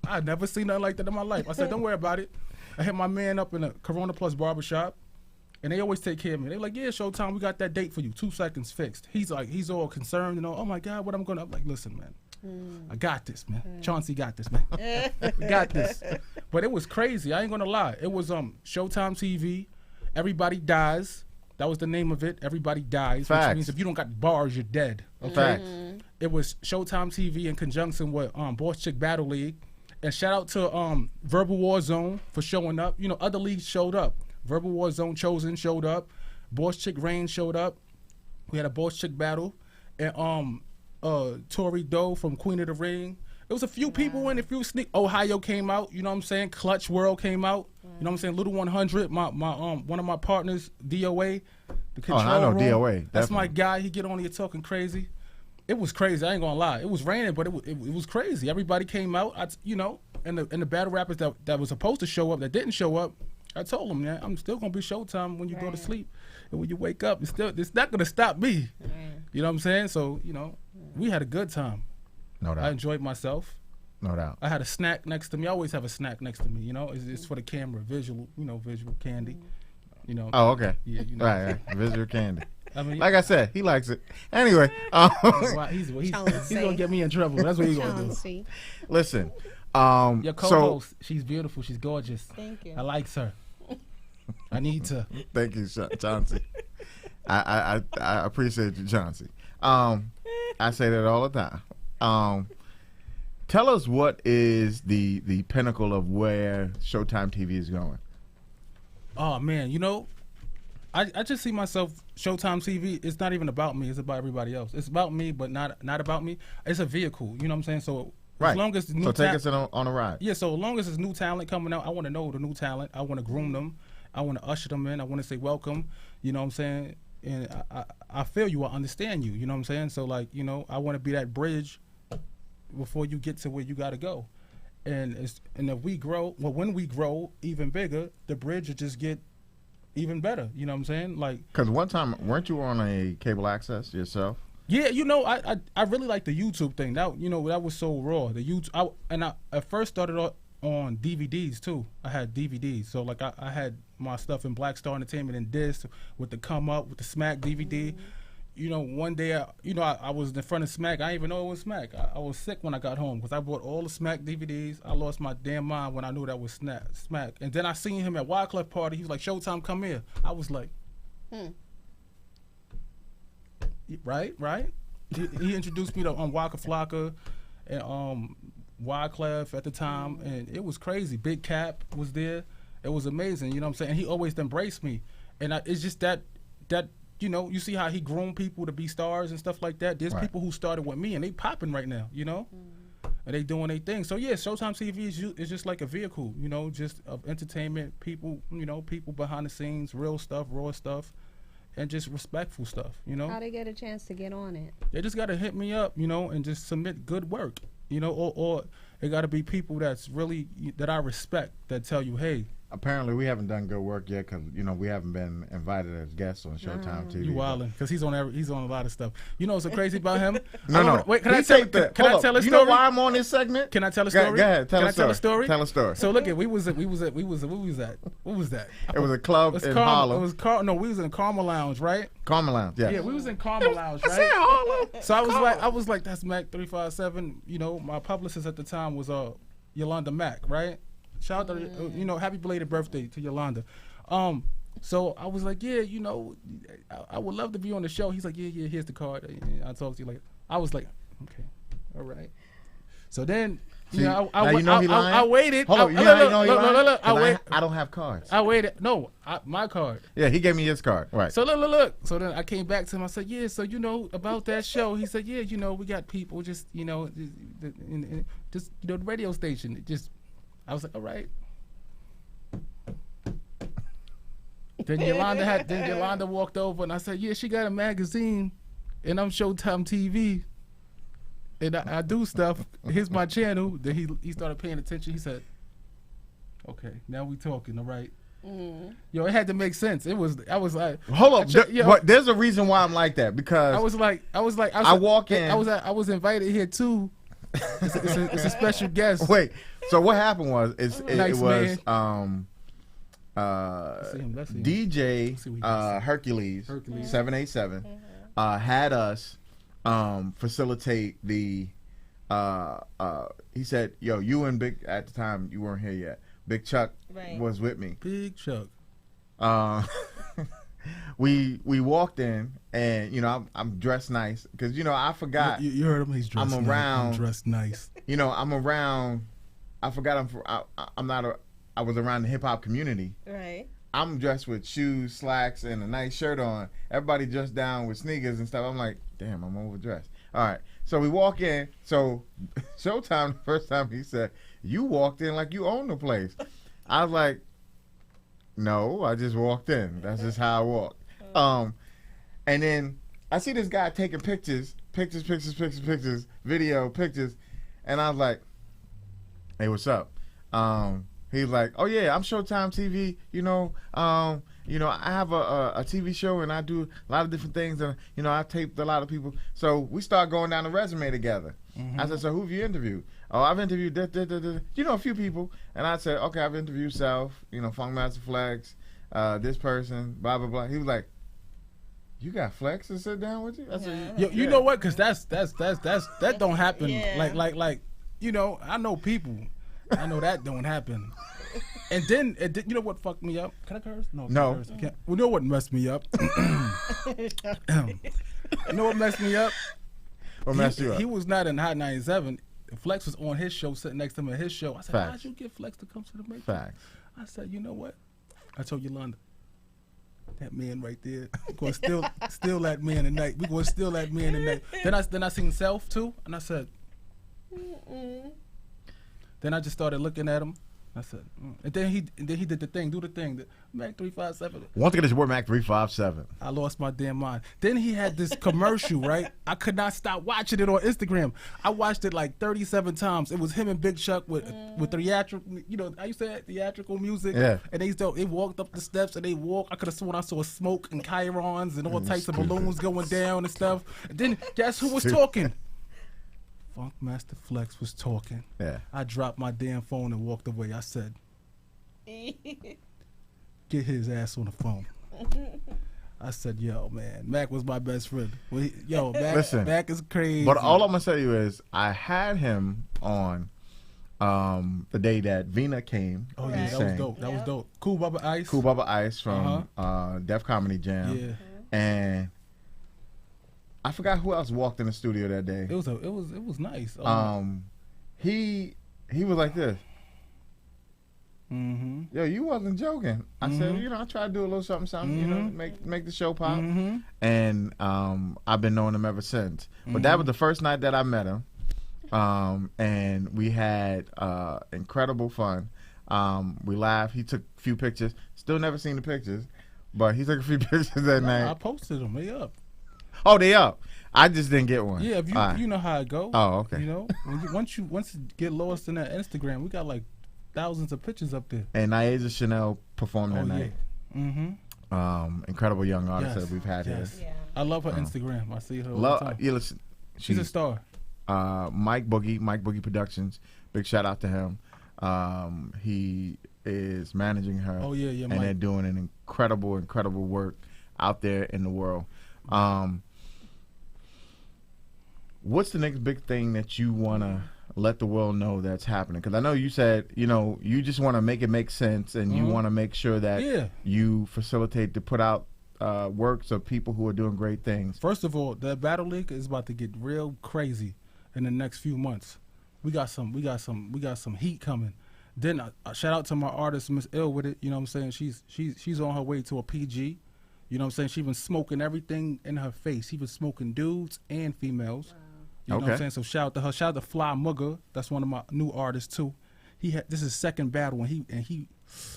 I never seen nothing like that in my life. I said, don't worry about it. I hit my man up in a Corona Plus barbershop, and they always take care of me. They're like, yeah, Showtime, we got that date for you. 2 seconds fixed. He's all concerned, oh my God, what I'm going to, I'm like, listen, man, I got this, man. Chauncey got this, man. We got this. But it was crazy. I ain't going to lie. It was Showtime TV, Everybody Dies. That was the name of it. Everybody Dies, Facts. which means if you don't got bars, you're dead. Okay. Facts. It was Showtime TV in conjunction with Boss Chick Battle League. And shout out to Verbal War Zone for showing up. You know, other leagues showed up. Verbal War Zone Chosen showed up. Boss Chick Rain showed up. We had a Boss Chick battle. And Tori Doe from Queen of the Ring. It was a few people in, a few sneak. Ohio came out, you know what I'm saying? Clutch World came out. You know what I'm saying? Little 100, my one of my partners, DOA, the control I know room. DOA. That's my definitely. guy. He get on here talking crazy. It was crazy. I ain't gonna lie. It was raining, but it was crazy. Everybody came out. And the battle rappers that was supposed to show up that didn't show up. I told them, man, I'm still gonna be Showtime when you go to sleep, and when you wake up, it's not gonna stop me. You know what I'm saying? So we had a good time. No doubt. I enjoyed myself. No doubt. I had a snack next to me. I always have a snack next to me. You know, it's for the camera, visual candy. You know. Oh, okay. Yeah, you know. Right. Visual candy. I mean, like I said, he likes it. Anyway, he's gonna get me in trouble. That's what he's gonna do. Listen, your co-host, she's beautiful. She's gorgeous. Thank you. I like her. I need to. Thank you, Chauncey. I appreciate you, Chauncey. I say that all the time. Tell us what is the pinnacle of where Showtime TV is going. Oh man, I just see myself Showtime TV. It's not even about me. It's about everybody else. It's about me, but not about me. It's a vehicle. You know what I'm saying? So as long as new take us on a ride. Yeah. So as long as there's new talent coming out, I want to know the new talent. I want to groom them. I want to usher them in. I want to say welcome. You know what I'm saying? And I feel you. I understand you. You know what I'm saying? So I want to be that bridge before you get to where you got to go. And if we grow, when we grow even bigger, the bridge will just get even better. You know what I'm saying? Because one time, weren't you on a cable access yourself? Yeah, I really like the YouTube thing. That that was so raw. The YouTube, I first started on DVDs too. I had DVDs, so I had my stuff in Black Star Entertainment and disc with the Come Up, with the Smack DVD. One day, I was in front of Smack. I didn't even know it was Smack. I was sick when I got home because I bought all the Smack DVDs. I lost my damn mind when I knew that was Smack. And then I seen him at Wyclef party. He was like, "Showtime, come here." I was like, Right. He introduced me to Waka Flocka and Wyclef at the time, and it was crazy. Big Cap was there. It was amazing. You know what I'm saying? And he always embraced me, and it's just that. You see how he groomed people to be stars and stuff like that. There's people who started with me and they popping right now, and they doing their thing. So yeah, Showtime TV is just like a vehicle, just of entertainment. People, people behind the scenes, real stuff, raw stuff, and just respectful stuff. How they get a chance to get on it? They just gotta hit me up, and just submit good work, or it gotta be people that I respect that tell you, hey. Apparently, we haven't done good work yet because we haven't been invited as guests on Showtime TV. You wildin', because he's on a lot of stuff. You know what's so crazy about him? No. Wait, can I tell a story? You know why I'm on this segment? Can I tell a story? Go ahead, Can I tell a story? Tell a story. So look, we was at what was that? It was a club in Harlem. We was in Karma Lounge, right? Karma Lounge, yeah. Yeah, we was in Karma Lounge, right? Harlem. So I was like, that's Mac 357. My publicist at the time was Yolanda Mack, right? Shout out to happy belated birthday to Yolanda. So I was like, yeah, I would love to be on the show. He's like, yeah, here's the card. I'll talk to you later. I was like, okay, all right. So then, I waited. Hold on, look, I don't have cards. I waited. No, my card. Yeah, he gave me his card. Right. So look. So then I came back to him. I said, yeah. So about that show. He said, yeah. We got people just the radio station. I was like, all right. Then Yolanda walked over and I said, yeah, she got a magazine and I'm Showtime TV and I do stuff. Here's my channel. Then he started paying attention. He said, okay, now we talking, all right. It had to make sense. I was like, hold up. There's a reason why I'm like that because I walk in. I was invited here too. It's a special guest. Wait, so what happened was it was DJ Hercules 787 had us facilitate the he said, yo, you and Big, at the time you weren't here yet, Big Chuck was with me. Big Chuck. we walked in, and you know I'm dressed nice because you know I forgot. You heard him. He's dressed. I'm around. Nice. I'm dressed nice. You know I'm around. I forgot I was around the hip hop community. Right. I'm dressed with shoes, slacks, and a nice shirt on. Everybody dressed down with sneakers and stuff. I'm like, damn, I'm overdressed. All right. So we walk in. So Showtime, the first time he said, you walked in like you own the place. I was like, no, I just walked in. That's just how I walk. And then I see this guy taking pictures, video, pictures. And I was like, hey, what's up? He's like, oh yeah, I'm Showtime TV. You know, I have a TV show and I do a lot of different things, and you know, I taped a lot of people. So we start going down the resume together. Mm-hmm. I said, so who have you interviewed? Oh, I've interviewed a few people. And I said, okay, I've interviewed Self, you know, Funkmaster Flex, this person, blah blah blah. He was like, you got Flex to sit down with you? I said, you know what? Because that don't happen. Yeah. Like, you know, I know people. I know that don't happen. And then you know what fucked me up? Can I curse? No. Curse. I can't. Well, you know what messed me up? You know what messed me up? What messed you up? He was not in Hot 97. Flex was on his show, sitting next to him at his show. I said, Facts. how'd you get Flex to come to the Matrix? Facts. I said, you know what? I told Yolanda, that man right there, we're going to steal that man tonight. We're going to steal that man tonight. Then I seen Self too, and I said, Then I just started looking at him. I said, and then he did the thing, the Mac 357. Once again, it's your word Mac 357. I lost my damn mind. Then he had this commercial, right? I could not stop watching it on Instagram. I watched it like 37 times. It was him and Big Chuck with theatrical, you know, I used to have theatrical music. Yeah. And they walked up the steps and they walked. I could have sworn I saw smoke and chyrons and all types of balloons going down and stuff. And then guess who was talking? Funkmaster Flex was talking. Yeah. I dropped my damn phone and walked away. I said, get his ass on the phone. I said, yo, man, Mac was my best friend. Mac is crazy. But all I'm going to tell you is I had him on the day that Vina came. Oh, yeah, that was dope. That was dope. Cool Bubba Ice. Cool Bubba Ice from Def Comedy Jam. Yeah. And I forgot who else walked in the studio that day. It was nice. He was like this. Mm-hmm. Yo, you wasn't joking. I said, you know, I tried to do a little something, you know, make the show pop. And I've been knowing him ever since. But that was the first night that I met him. And we had incredible fun. We laughed. He took a few pictures. Still never seen the pictures, but he took a few pictures that night. I posted them. They up. Oh, they up. I just didn't get one. Yeah, if you know how it go. Oh, okay. You know, once you get lost in that Instagram, we got like thousands of pictures up there. And Niaja Chanel performed that night. Yeah. Incredible young artist that we've had here. Yeah. I love her Instagram. I see her all the time. Yeah, listen, she's a star. Mike Boogie Productions. Big shout out to him. He is managing her. Oh yeah, and Mike. they're doing an incredible work out there in the world. What's the next big thing that you want to let the world know that's happening? Because I know you said, you know, you just want to make it make sense, and you want to make sure that you facilitate to put out works of people who are doing great things. First of all, the Battle League is about to get real crazy in the next few months. We got some heat coming. Then shout out to my artist, Miss Ill with it. You know what I'm saying? She's on her way to a PG. You know what I'm saying? She been smoking everything in her face. She been smoking dudes and females. Wow. You know what I'm saying? So shout out to her. Shout out to Fly Mugga. That's one of my new artists too. This is his second battle and he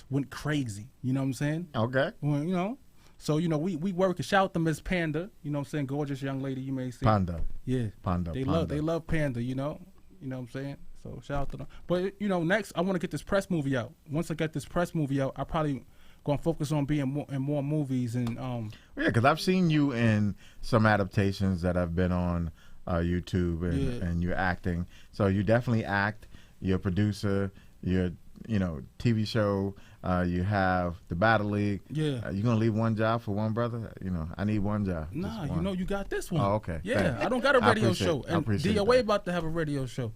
went crazy. You know what I'm saying? Okay. Well, you know. So, you know, we work. Shout out to Miss Panda. You know what I'm saying? Gorgeous young lady you may see. Panda. Yeah. Panda. They love Panda, you know. You know what I'm saying? So shout out to them. But you know, next I want to get this press movie out. Once I get this press movie out, I probably gonna focus on being in more movies and yeah, because I've seen you in some adaptations that have been on YouTube and you're acting. So you definitely act. You're a producer. You're TV show. You have the Battle League. Yeah. You gonna leave one job for one brother? You know, I need one job. Nah, you know you got this one. Oh, okay. Yeah, I don't got a radio show. And DOA about to have a radio show.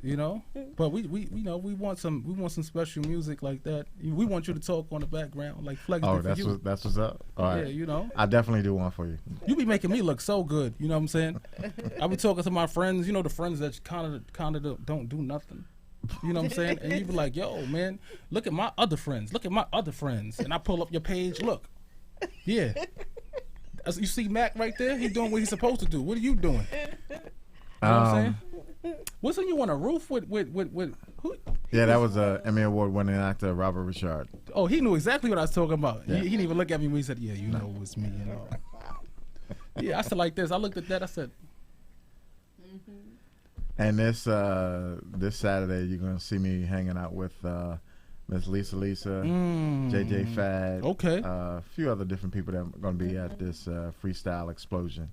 You know, but we want some special music like that. We want you to talk on the background like Flex. Oh, did for you. that's what's up. All right. Yeah, you know. I definitely do one for you. You be making me look so good. You know what I'm saying? I be talking to my friends. You know, the friends that kind of don't do nothing. You know what I'm saying? And you be like, yo, man, look at my other friends. Look at my other friends. And I pull up your page. Look, yeah. As you see Mac right there. He doing what he's supposed to do. What are you doing? You know what I'm saying? Wasn't you on a roof with who? Yeah, that was Emmy Award winning actor Robert Richard. Oh, he knew exactly what I was talking about. Yeah. He didn't even look at me when he said, yeah, you know it was me. You know. Yeah, I said like this. I looked at that. I said. And this Saturday, you're gonna see me hanging out with Miss Lisa, JJ Fad, okay, a few other different people that are gonna be at this freestyle explosion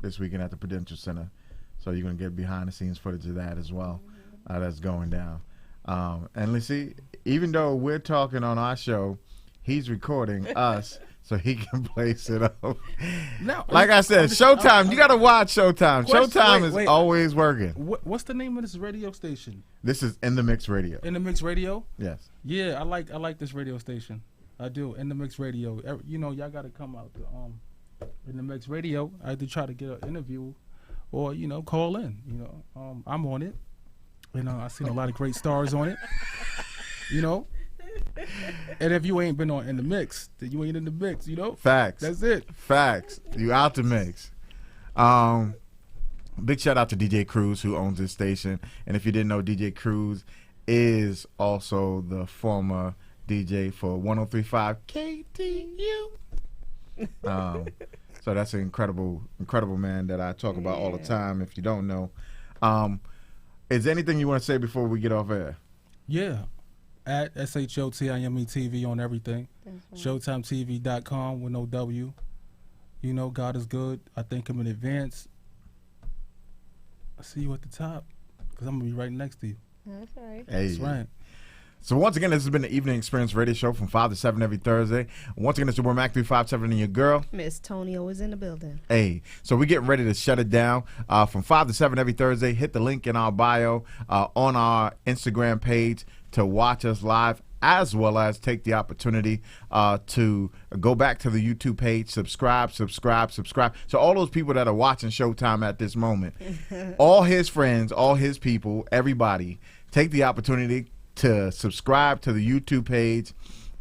this weekend at the Prudential Center. So you're gonna get behind the scenes footage of that as well. That's going down. And let's see, even though we're talking on our show, he's recording us. So he can place it up. No, like I said, Showtime. You got to watch Showtime. Showtime is always working. What's the name of this radio station? This is In the Mix Radio. In the Mix Radio? Yes. Yeah, I like this radio station. I do. In the Mix Radio. You know, y'all got to come out to In the Mix Radio. I had to try to get an interview, or you know, call in. You know, I'm on it. You know, I've seen a lot of great stars on it. You know. And if you ain't been on In the Mix, then you ain't in the mix, you know? Facts. That's it. Facts. You out the mix. Big shout out to DJ Cruz, who owns this station. And if you didn't know, DJ Cruz is also the former DJ for 103.5 KTU. So that's an incredible man that I talk about all the time, if you don't know. Is there anything you want to say before we get off air? Yeah. At SHOTIME TV on everything. ShowtimeTV.com with no W. You know, God is good. I thank him in advance. I see you at the top because I'm going to be right next to you. That's right. Hey. That's right. So once again, this has been the Evening Experience Radio Show from 5 to 7 every Thursday. Once again, it's your boy Mac 357 and your girl. Miss Tonio is in the building. Hey, so we're getting ready to shut it down from 5 to 7 every Thursday. Hit the link in our bio on our Instagram page to watch us live, as well as take the opportunity to go back to the YouTube page, subscribe. So all those people that are watching Showtime at this moment, all his friends, all his people, everybody, take the opportunity to subscribe to the YouTube page.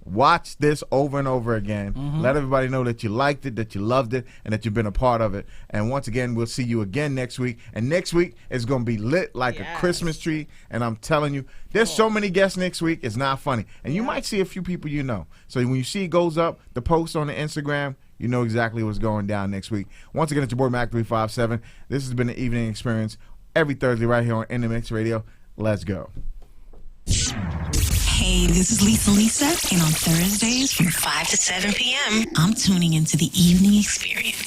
Watch this over and over again. Let everybody know that you liked it, that you loved it, and that you've been a part of it. And once again, we'll see you again next week. And next week is going to be lit like a Christmas tree. And I'm telling you, there's so many guests next week. It's not funny. And you might see a few people you know. So when you see it goes up, the post on the Instagram, you know exactly what's going down next week. Once again, it's your boy Mac 357. This has been the Evening Experience every Thursday right here on In the Mix Radio. Let's go. Hey, this is Lisa, and on Thursdays from 5 to 7 p.m., I'm tuning into the Evening Experience.